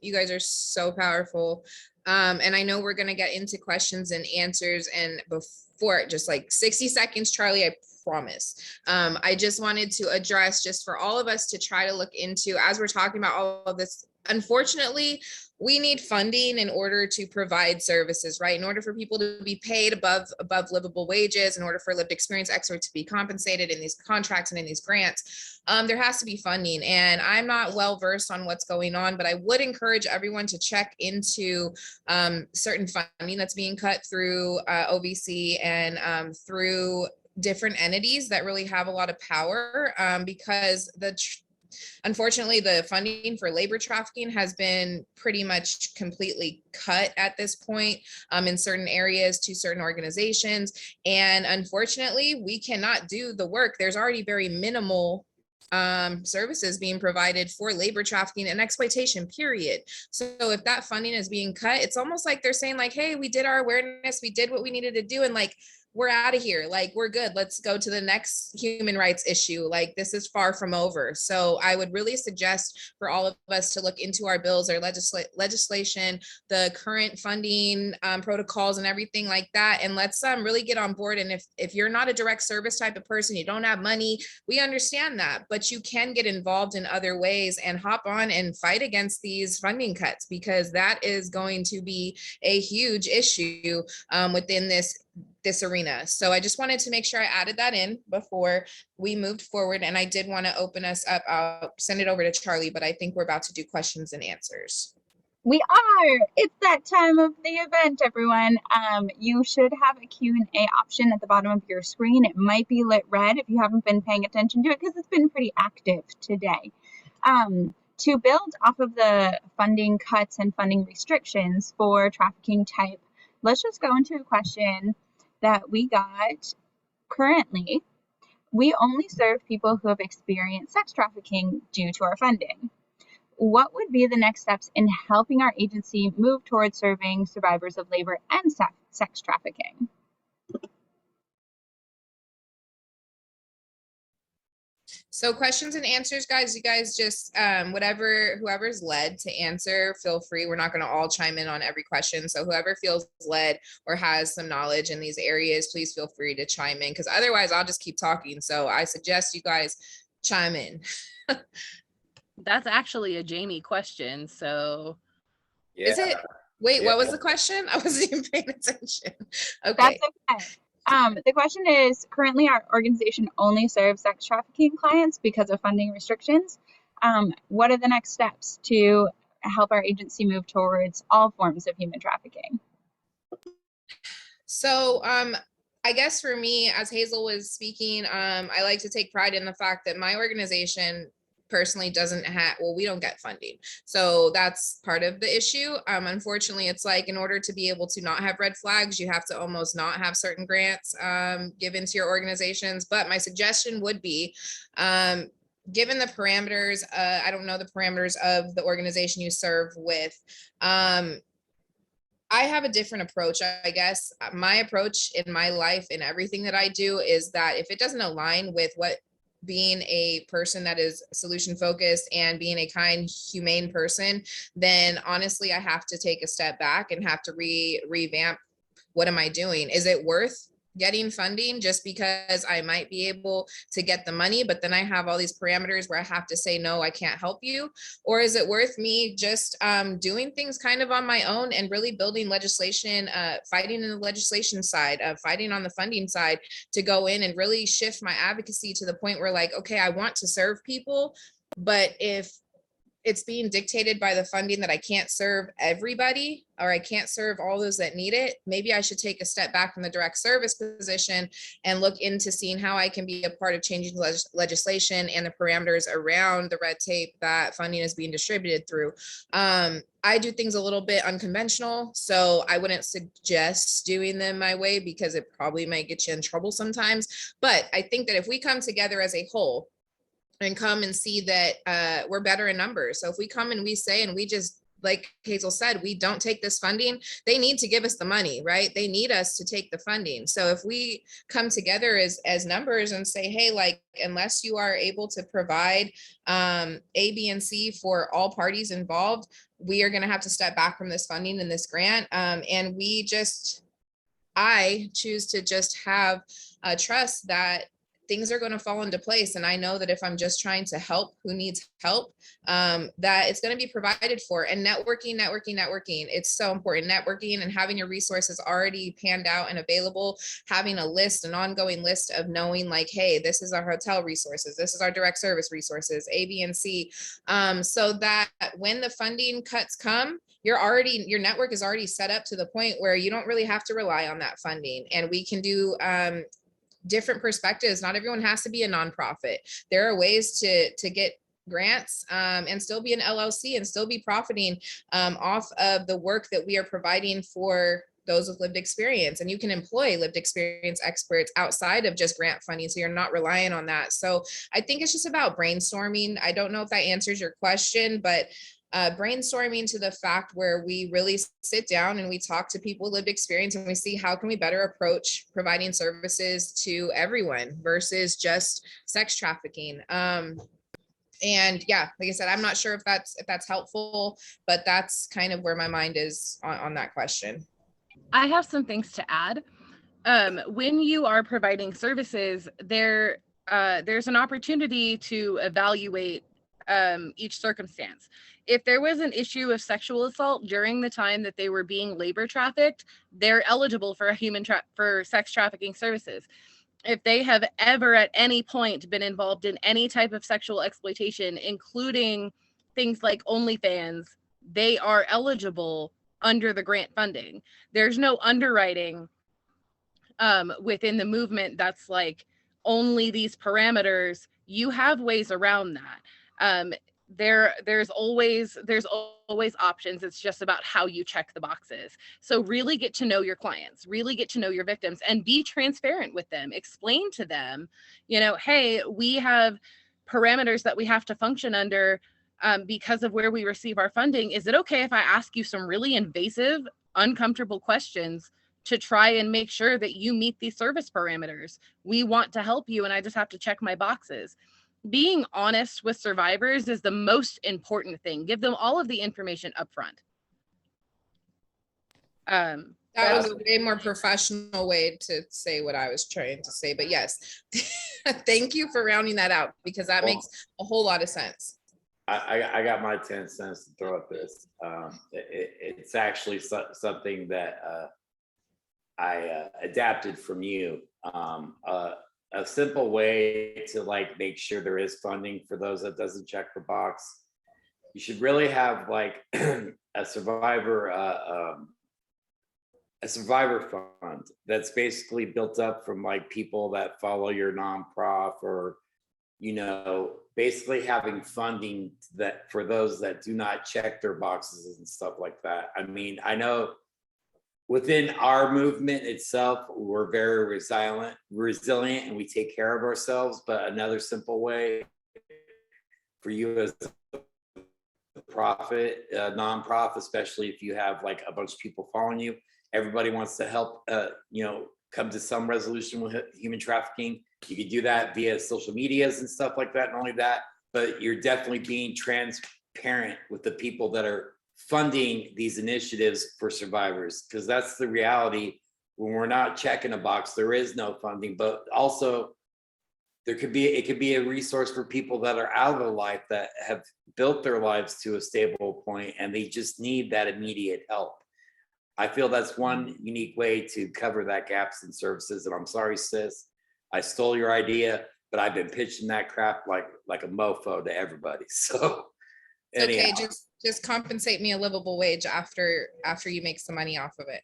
You guys are so powerful. And I know we're going to get into questions and answers. And before, just like 60 seconds, Charlie, I promise. I just wanted to address, just for all of us to try to look into, as we're talking about all of this, unfortunately, we need funding in order to provide services, right? In order for people to be paid above livable wages, in order for lived experience experts to be compensated in these contracts and in these grants, there has to be funding. And I'm not well versed on what's going on, but I would encourage everyone to check into certain funding that's being cut through OVC and through different entities that really have a lot of power, because unfortunately, the funding for labor trafficking has been pretty much completely cut at this point in certain areas to certain organizations. And unfortunately, we cannot do the work. There's already very minimal services being provided for labor trafficking and exploitation, period. So if that funding is being cut, it's almost like they're saying like, hey, we did our awareness, we did what we needed to do, and like, we're out of here. Like, we're good. Let's go to the next human rights issue. Like, this is far from over. So I would really suggest for all of us to look into our bills, our legislation, the current funding protocols and everything like that. And let's really get on board. And if you're not a direct service type of person, you don't have money, we understand that, but you can get involved in other ways and hop on and fight against these funding cuts, because that is going to be a huge issue within this arena. So I just wanted to make sure I added that in before we moved forward. And I did want to open us up. I'll send it over to Charlie, but I think we're about to do questions and answers. We are. It's that time of the event, everyone. You should have a Q&A option at the bottom of your screen. It might be lit red if you haven't been paying attention to it, because it's been pretty active today. To build off of the funding cuts and funding restrictions for trafficking type, let's just go into a question that we got currently. We only serve people who have experienced sex trafficking due to our funding. What would be the next steps in helping our agency move towards serving survivors of labor and sex trafficking? So questions and answers, guys. You guys just whoever's led to answer, feel free. We're not going to all chime in on every question. So whoever feels led or has some knowledge in these areas, please feel free to chime in, because otherwise I'll just keep talking. So I suggest you guys chime in. That's actually a Jaimee question. So Is it? Wait, what was the question? I wasn't even paying attention. Okay. That's okay. The question is, currently our organization only serves sex trafficking clients because of funding restrictions. What are the next steps to help our agency move towards all forms of human trafficking? So I guess for me, as Hazel was speaking, I like to take pride in the fact that my organization personally doesn't have, well, we don't get funding. So that's part of the issue. Unfortunately, it's like, in order to be able to not have red flags, you have to almost not have certain grants given to your organizations. But my suggestion would be, given the parameters, I don't know the parameters of the organization you serve with, I have a different approach, I guess. My approach in my life and everything that I do is that if it doesn't align with what being a person that is solution focused and being a kind, humane person, then honestly, I have to take a step back and have to revamp. What am I doing? Is it worth getting funding just because I might be able to get the money, but then I have all these parameters where I have to say, no, I can't help you? Or is it worth me just doing things kind of on my own and really building legislation, fighting in the legislation side, fighting on the funding side, to go in and really shift my advocacy to the point where, like, okay, I want to serve people, but if it's being dictated by the funding that I can't serve everybody, or I can't serve all those that need it, maybe I should take a step back from the direct service position and look into seeing how I can be a part of changing legislation and the parameters around the red tape that funding is being distributed through. I do things a little bit unconventional, so I wouldn't suggest doing them my way because it probably might get you in trouble sometimes. But I think that if we come together as a whole and come and see that we're better in numbers. So if we come and we say, and we just, like Hazel said, we don't take this funding, they need to give us the money, right? They need us to take the funding. So if we come together as numbers and say, hey, like, unless you are able to provide A, B, and C for all parties involved, we are going to have to step back from this funding and this grant. And I choose to just have trust that things are going to fall into place. And I know that if I'm just trying to help who needs help, that it's going to be provided for. And networking. It's so important. Networking and having your resources already panned out and available, having a list, an ongoing list of knowing like, hey, this is our hotel resources. This is our direct service resources, A, B, and C. So that when the funding cuts come, your network is already set up to the point where you don't really have to rely on that funding. And we can do different perspectives. Not everyone has to be a nonprofit. There are ways to get grants and still be an LLC and still be profiting off of the work that we are providing for those with lived experience. And you can employ lived experience experts outside of just grant funding, so you're not relying on that. So I think it's just about brainstorming. I don't know if that answers your question, but brainstorming to the fact where we really sit down and we talk to people with lived experience and we see how can we better approach providing services to everyone versus just sex trafficking. And yeah, like I said, I'm not sure if that's helpful, but that's kind of where my mind is on that question. I have some things to add. When you are providing services, there's an opportunity to evaluate each circumstance. If there was an issue of sexual assault during the time that they were being labor trafficked, they're eligible for for sex trafficking services. If they have ever at any point been involved in any type of sexual exploitation, including things like OnlyFans, they are eligible under the grant funding. There's no underwriting within the movement that's like only these parameters. You have ways around that. There's always options. It's just about how you check the boxes. So really get to know your clients, really get to know your victims, and be transparent with them. Explain to them, hey, we have parameters that we have to function under because of where we receive our funding. Is it okay if I ask you some really invasive, uncomfortable questions to try and make sure that you meet these service parameters? We want to help you, and I just have to check my boxes. Being honest with survivors is the most important thing. Give them all of the information up front. That was a way more professional way to say what I was trying to say, but yes, thank you for rounding that out because that makes a whole lot of sense. I got my 10 cents to throw at this. It's actually something that I adapted from you. A simple way to like make sure there is funding for those that doesn't check the box. You should really have like a survivor fund that's basically built up from like people that follow your nonprofit, or basically having funding that for those that do not check their boxes and stuff like that. I mean, I know within our movement itself, we're very resilient, and we take care of ourselves. But another simple way for you as a nonprofit, especially if you have like a bunch of people following you, everybody wants to help, come to some resolution with human trafficking. You can do that via social medias and stuff like that. Not only that, but you're definitely being transparent with the people that are funding these initiatives for survivors, because that's the reality. When we're not checking a box, there is no funding. But also it could be a resource for people that are out of their life, that have built their lives to a stable point and they just need that immediate help. I feel that's one unique way to cover that gaps in services. And I'm sorry, sis, I stole your idea, but I've been pitching that crap like a mofo to everybody. So It's okay. Anyhow, Just compensate me a livable wage after you make some money off of it.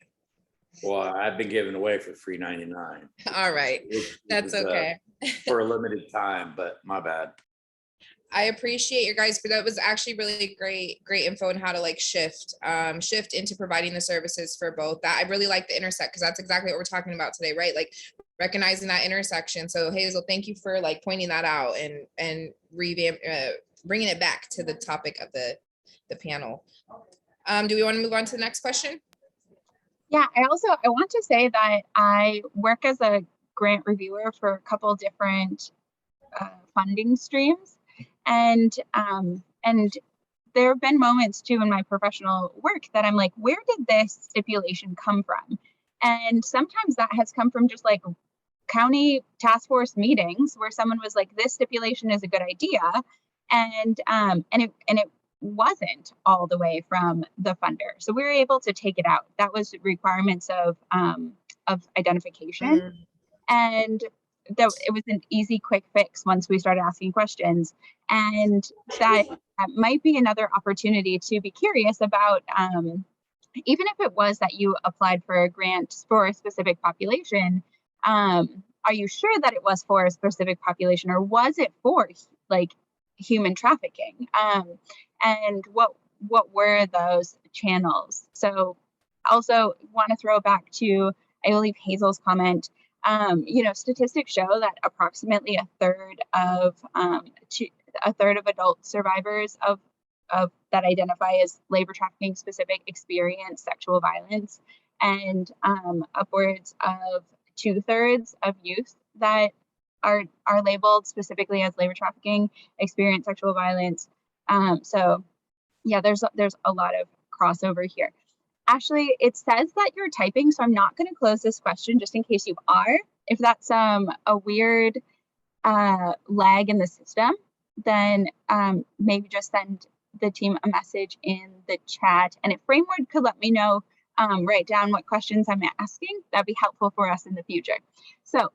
well, I've been giving away for $3.99. All right, that's okay. For a limited time, but my bad. I appreciate your guys, but that was actually really great info on how to like shift into providing the services for both. That I really like the intersect, because that's exactly what we're talking about today, right? Like recognizing that intersection. So Hazel, thank you for like pointing that out and bringing it back to the topic of the panel. Do we want to move on to the next question? Yeah, I want to say that I work as a grant reviewer for a couple different funding streams, and there have been moments too in my professional work that I'm like, where did this stipulation come from? And sometimes that has come from just like county task force meetings where someone was like, this stipulation is a good idea, and it wasn't all the way from the funder. So we were able to take it out. That was requirements of identification. And that it was an easy, quick fix once we started asking questions. And that might be another opportunity to be curious about, even if it was that you applied for a grant for a specific population, are you sure that it was for a specific population, or was it for like human trafficking? And what were those channels? So also want to throw back to, I believe, Hazel's comment. Statistics show that approximately a third of adult survivors of that identify as labor trafficking specific experience sexual violence, and upwards of 2/3 of youth that are labeled specifically as labor trafficking experience sexual violence. So yeah, there's a lot of crossover here. Ashley, it says that you're typing, so I'm not going to close this question just in case you are. If that's a weird lag in the system, then maybe just send the team a message in the chat. And if Framework could let me know, write down what questions I'm asking, that'd be helpful for us in the future. So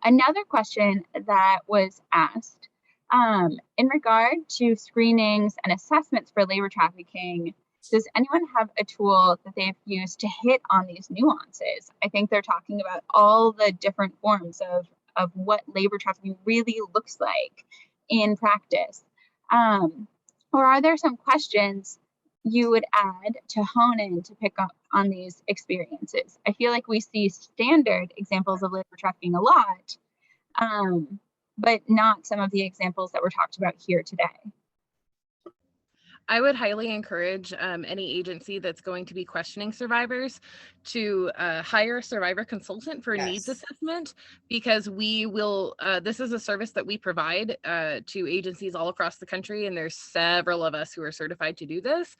another question that was asked in regard to screenings and assessments for labor trafficking, does anyone have a tool that they've used to hit on these nuances? I think they're talking about all the different forms of what labor trafficking really looks like in practice. Or are there some questions you would add to hone in to pick up on these experiences? I feel like we see standard examples of labor trafficking a lot, but not some of the examples that were talked about here today. I would highly encourage any agency that's going to be questioning survivors to hire a survivor consultant for needs assessment, because we will, this is a service that we provide to agencies all across the country, and there's several of us who are certified to do this.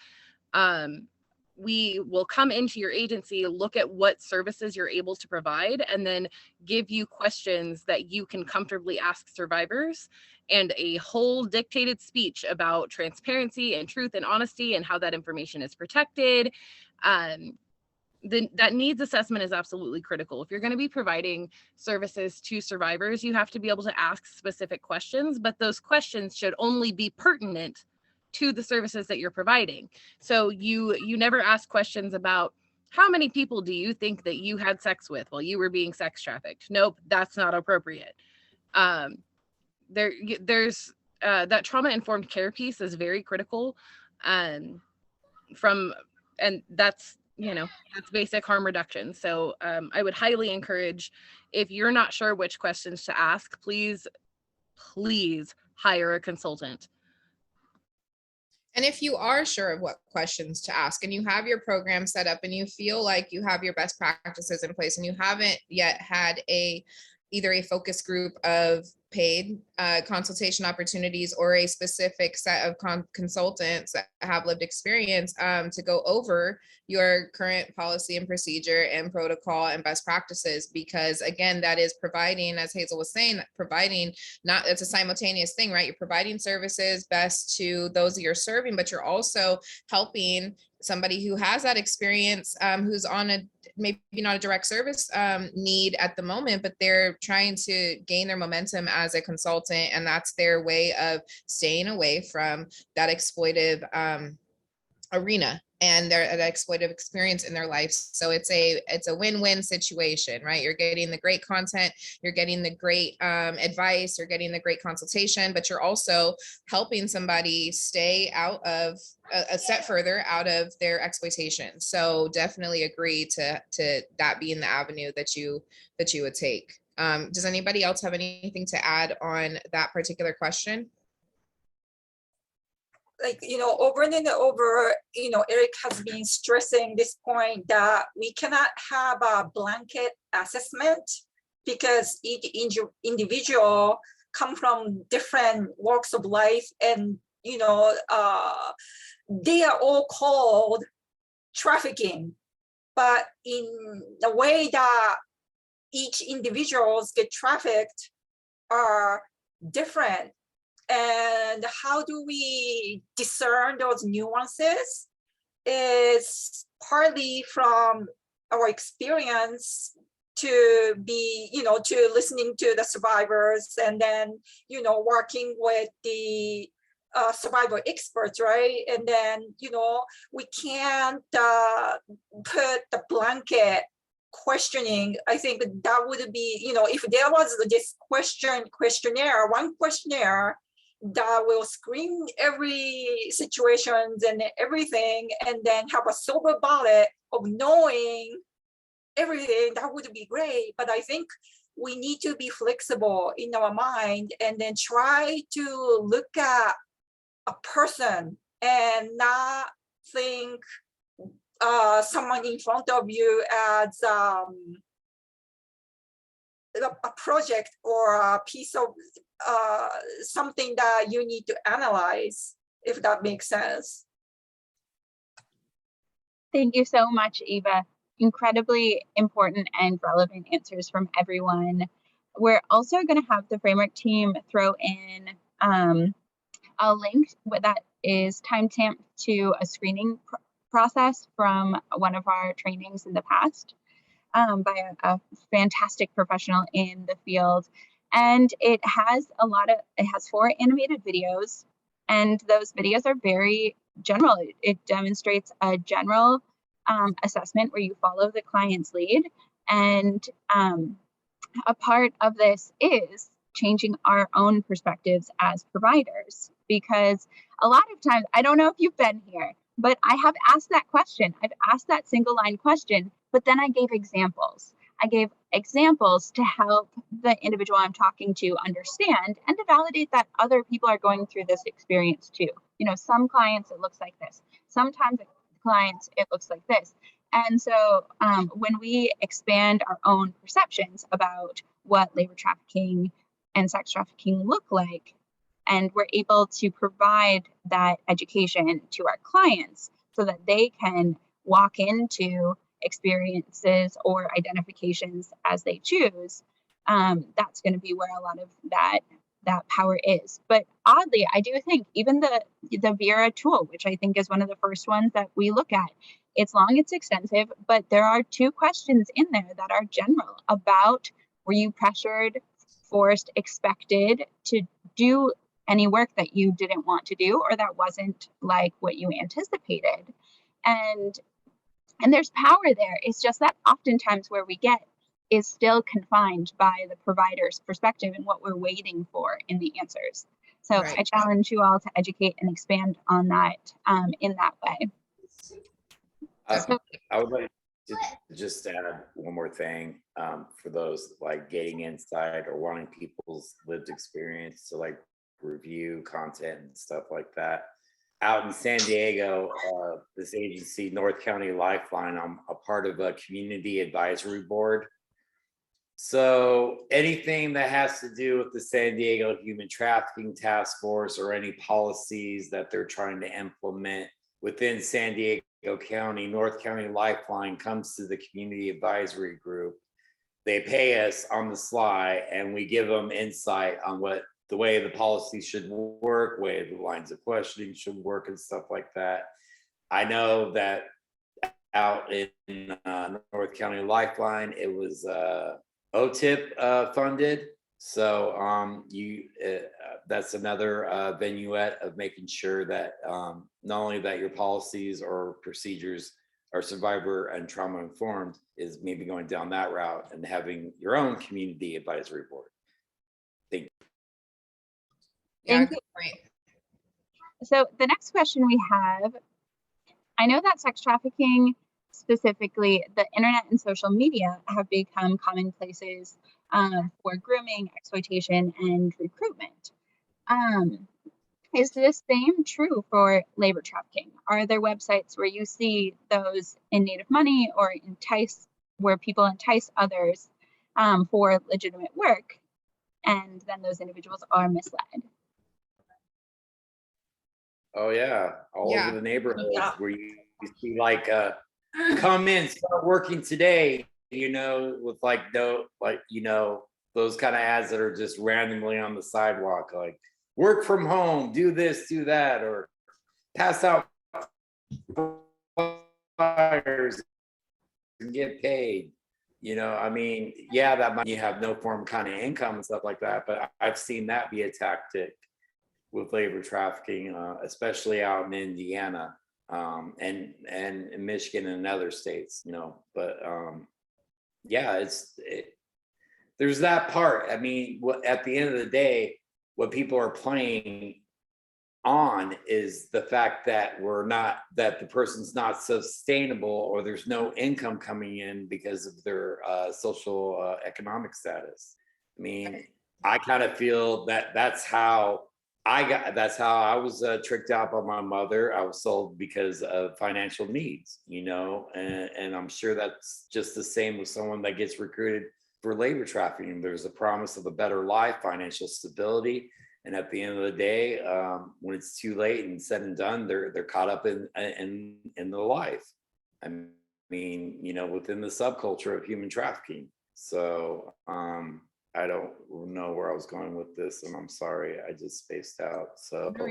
We will come into your agency, look at what services you're able to provide, and then give you questions that you can comfortably ask survivors, and a whole dictated speech about transparency and truth and honesty and how that information is protected. That needs assessment is absolutely critical. If you're going to be providing services to survivors, you have to be able to ask specific questions, but those questions should only be pertinent to the services that you're providing. So you never ask questions about, how many people do you think that you had sex with while you were being sex trafficked? Nope, that's not appropriate. There's that trauma-informed care piece is very critical, and that's, that's basic harm reduction. So I would highly encourage, if you're not sure which questions to ask, please hire a consultant. And if you are sure of what questions to ask, and you have your program set up, and you feel like you have your best practices in place, and you haven't yet had either a focus group of paid consultation opportunities or a specific set of consultants that have lived experience to go over your current policy and procedure and protocol and best practices, because again, that is providing, as Hazel was saying, it's a simultaneous thing, right? You're providing services best to those that you're serving, but you're also helping somebody who has that experience, who's on a maybe not a direct service need at the moment, but they're trying to gain their momentum as a consultant, and that's their way of staying away from that exploitive arena and their exploitive experience in their life. So it's a win-win situation, right? You're getting the great content, you're getting the great advice, you're getting the great consultation, but you're also helping somebody stay out of a step further out of their exploitation. So definitely agree to that being the avenue that you would take. Does anybody else have anything to add on that particular question? Like, over and over, Eric has been stressing this point that we cannot have a blanket assessment because each individual come from different walks of life, and they are all called trafficking, but in the way that each individuals get trafficked are different. And how do we discern those nuances is partly from our experience to be, to listening to the survivors, and then, working with the survivor experts, right? And then, we can't put the blanket questioning. I think that would be, if there was this questionnaire, one questionnaire that will screen every situations and everything, and then have a silver bullet of knowing everything, that would be great. But I think we need to be flexible in our mind, and then try to look at a person and not think someone in front of you as a project or a piece of something that you need to analyze, if that makes sense. Thank you so much, Eva. Incredibly important and relevant answers from everyone. We're also going to have the framework team throw in a link that is timestamped to a screening process from one of our trainings in the past by a fantastic professional in the field. And it has 4 animated videos, and those videos are very general. It demonstrates a general assessment where you follow the client's lead. And a part of this is changing our own perspectives as providers, because a lot of times, I don't know if you've been here, but I have asked that question. I've asked that single line question, but then I gave examples. I gave examples to help the individual I'm talking to understand and to validate that other people are going through this experience too. Some clients, it looks like this. Sometimes clients, it looks like this. And so when we expand our own perceptions about what labor trafficking and sex trafficking look like, and we're able to provide that education to our clients so that they can walk into experiences or identifications as they choose, that's going to be where a lot of that power is. But oddly, I do think even the Vera tool, which I think is one of the first ones that we look at, it's long, it's extensive, but there are 2 questions in there that are general about, were you pressured, forced, expected to do any work that you didn't want to do, or that wasn't like what you anticipated? And there's power there. It's just that oftentimes where we get is still confined by the provider's perspective and what we're waiting for in the answers. So right. I challenge you all to educate and expand on that in that way. I would like to just add one more thing for those like getting inside or wanting people's lived experience to like review content and stuff like that. Out in San Diego, this agency, North County Lifeline, I'm a part of a community advisory board. So anything that has to do with the San Diego Human Trafficking Task Force or any policies that they're trying to implement within San Diego County, North County Lifeline comes to the community advisory group. They pay us on the sly and we give them insight on what the way the policy should work, way the lines of questioning should work and stuff like that. I know that out in North County Lifeline, it was OTIP funded. So that's another vignette of making sure that not only that your policies or procedures are survivor and trauma informed, is maybe going down that route and having your own community advisory board. Thank you. Yeah, Thank good point. So the next question we have, I know that sex trafficking, specifically the internet and social media, have become common places for grooming, exploitation, and recruitment. Is the same true for labor trafficking? Are there websites where you see those in need of money or where people entice others for legitimate work, and then those individuals are misled? Oh yeah, all Yeah. over the neighborhoods Yeah. where you see like come in, start working today, with those kind of ads that are just randomly on the sidewalk, like work from home, do this, do that, or pass out flyers and get paid. I mean, yeah, that might, you have no form kind of income and stuff like that, but I've seen that be a tactic with labor trafficking, especially out in Indiana and in Michigan and other states, but yeah, there's that part. I mean, at the end of the day, what people are playing on is the fact that that the person's not sustainable, or there's no income coming in because of their social economic status. I mean, I kind of feel that that's how I was tricked out by my mother. I was sold because of financial needs, and I'm sure that's just the same with someone that gets recruited for labor trafficking. There's a promise of a better life, financial stability, and at the end of the day, when it's too late and said and done, they're caught up in the life. I mean, within the subculture of human trafficking. So I don't know where I was going with this, and I'm sorry, I just spaced out. So No,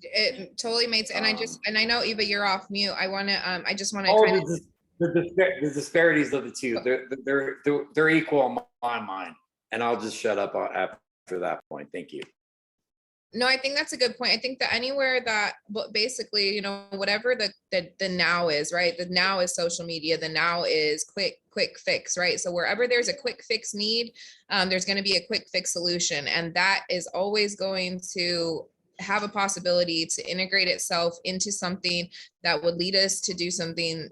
it totally makes, and I know Eva, you're off mute. I just want to kind of the disparities of the two, they're equal in my mind, and I'll just shut up after that point. Thank you. No, I think that's a good point. I think that anywhere that, basically, whatever the now is, right? The now is social media. The now is quick fix, right? So wherever there's a quick fix need, there's going to be a quick fix solution. And that is always going to have a possibility to integrate itself into something that would lead us to do something.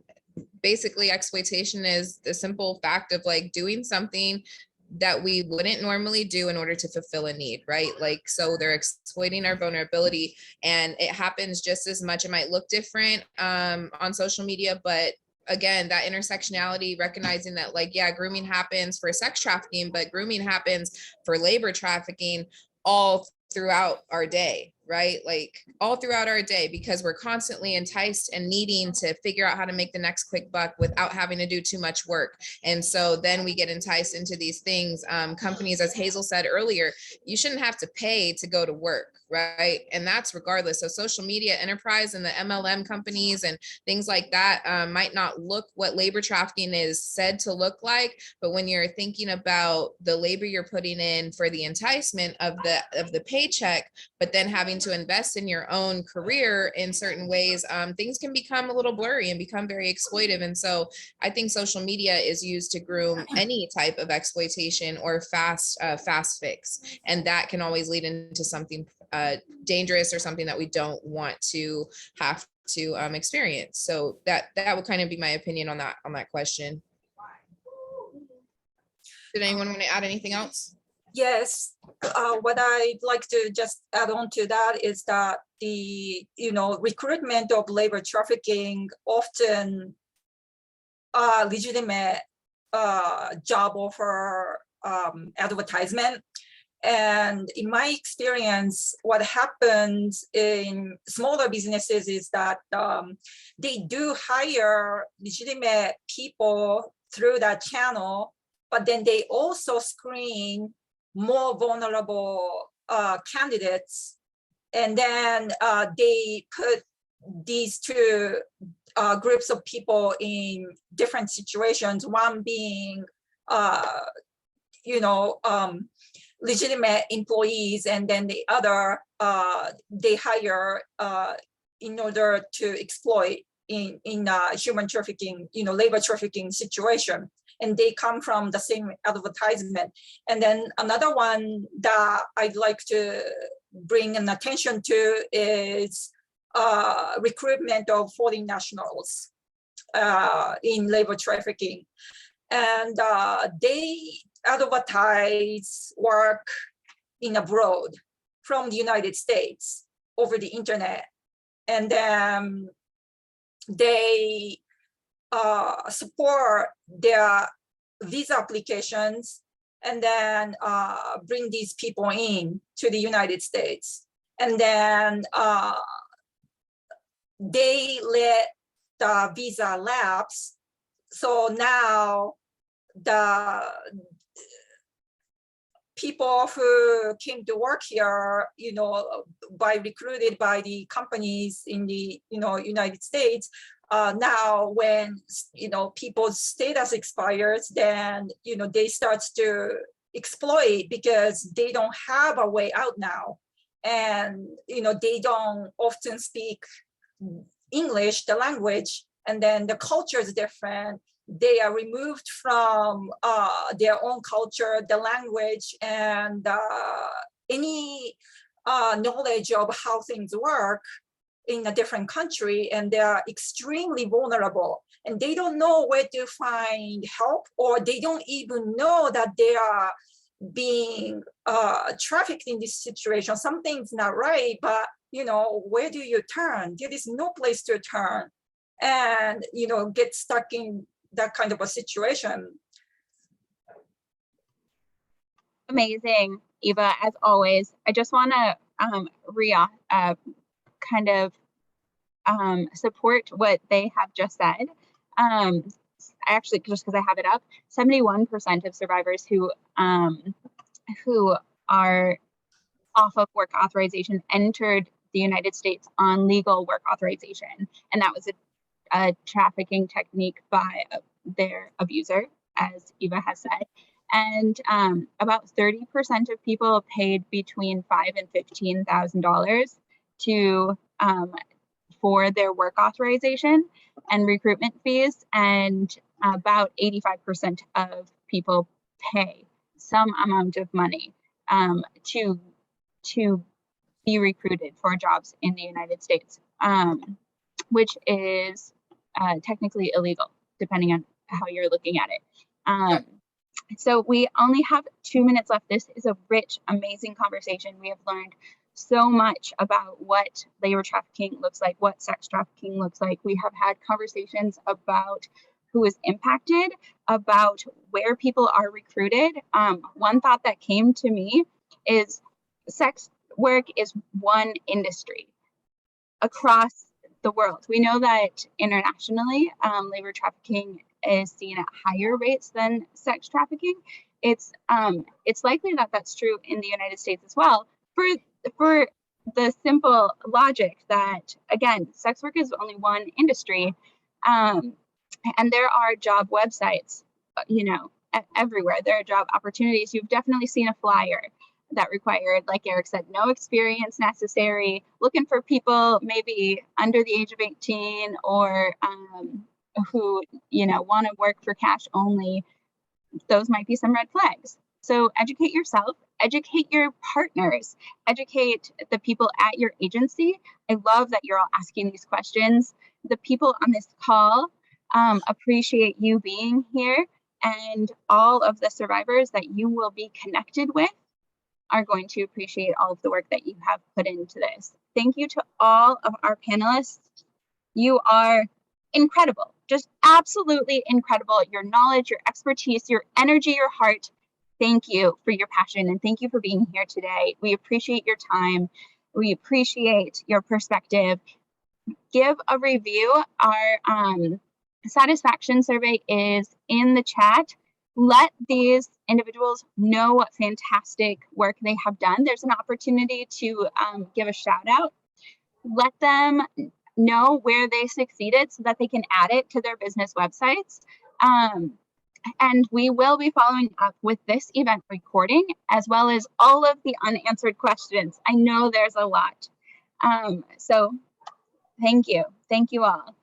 Basically, exploitation is the simple fact of like doing something that we wouldn't normally do in order to fulfill a need, right? Like, so they're exploiting our vulnerability, and it happens just as much. It might look different on social media, but again, that intersectionality, recognizing that, like, yeah, grooming happens for sex trafficking, but grooming happens for labor trafficking all throughout our day, right? Like all throughout our day, because we're constantly enticed and needing to figure out how to make the next quick buck without having to do too much work. And so then we get enticed into these things. Companies, as Hazel said earlier, you shouldn't have to pay to go to work, right? And that's regardless. So social media enterprise and the MLM companies and things like that might not look what labor trafficking is said to look like, but when you're thinking about the labor you're putting in for the enticement of the paycheck, but then having to invest in your own career in certain ways, things can become a little blurry and become very exploitive. And so I think social media is used to groom any type of exploitation or fast fix, and that can always lead into something dangerous or something that we don't want to have to experience. So that would kind of be my opinion on that question. Did anyone want to add anything else? Yes, what I'd like to just add on to that is that the recruitment of labor trafficking often legitimate job offer advertisement. And in my experience, what happens in smaller businesses is that they do hire legitimate people through that channel, but then they also screen more vulnerable candidates, and then they put these two groups of people in different situations, one being, legitimate employees, and then the other they hire in order to exploit in human trafficking, labor trafficking situation, and they come from the same advertisement. And then another one that I'd like to bring an attention to is recruitment of foreign nationals in labor trafficking. And they advertise work in abroad from the United States over the internet. And then they support their visa applications and then bring these people in to the United States. And then they let the visa lapse. So now the people who came to work here, recruited by the companies in the, United States, now when, people's status expires, then, they start to exploit because they don't have a way out now. And, they don't often speak English, the language, and then the culture is different. They are removed from their own culture, the language, and any knowledge of how things work in a different country, and they are extremely vulnerable. And they don't know where to find help, or they don't even know that they are being trafficked in this situation. Something's not right, but where do you turn? There is no place to turn, and get stuck in that kind of a situation. Amazing, Eva, as always. I just want to support what they have just said. Actually, just because I have it up, 71% of survivors who are off of work authorization entered the United States on legal work authorization, and that was a trafficking technique by their abuser, as Eva has said. And about 30% of people paid between $5,000 and $15,000 to for their work authorization and recruitment fees, and about 85% of people pay some amount of money to be recruited for jobs in the United States, which is technically illegal, depending on how you're looking at it. So we only have 2 minutes left. This is a rich, amazing conversation. We have learned so much about what labor trafficking looks like, what sex trafficking looks like. We have had conversations about who is impacted, about where people are recruited. One thought that came to me is sex work is one industry across the world. We know that internationally, labor trafficking is seen at higher rates than sex trafficking. It's likely that that's true in the United States as well, for the simple logic that, again, sex work is only one industry, and there are job websites, everywhere. There are job opportunities. You've definitely seen a flyer that required, like Eric said, no experience necessary, looking for people maybe under the age of 18 or who want to work for cash only. Those might be some red flags. So educate yourself, educate your partners, educate the people at your agency. I love that you're all asking these questions. The people on this call appreciate you being here, and all of the survivors that you will be connected with are going to appreciate all of the work that you have put into this. Thank you to all of our panelists. You are incredible, just absolutely incredible. Your knowledge, your expertise, your energy, your heart. Thank you for your passion, and thank you for being here today. We appreciate your time. We appreciate your perspective. Give a review. Our satisfaction survey is in the chat. Let these individuals know what fantastic work they have done. There's an opportunity to give a shout out. Let them know where they succeeded so that they can add it to their business websites. And we will be following up with this event recording as well as all of the unanswered questions. I know there's a lot. So thank you. Thank you all.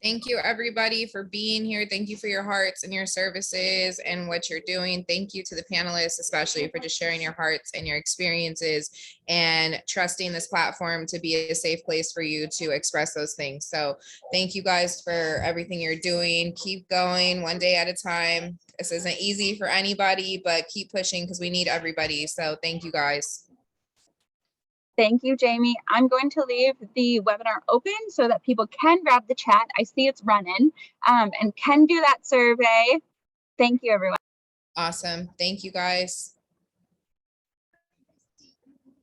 Thank you, everybody, for being here. Thank you for your hearts and your services and what you're doing. Thank you to the panelists, especially for just sharing your hearts and your experiences and trusting this platform to be a safe place for you to express those things. So thank you guys for everything you're doing. Keep going one day at a time. This isn't easy for anybody, but keep pushing because we need everybody. So thank you guys. Thank you, Jaimee. I'm going to leave the webinar open so that people can grab the chat. I see it's running and can do that survey. Thank you, everyone. Awesome. Thank you, guys.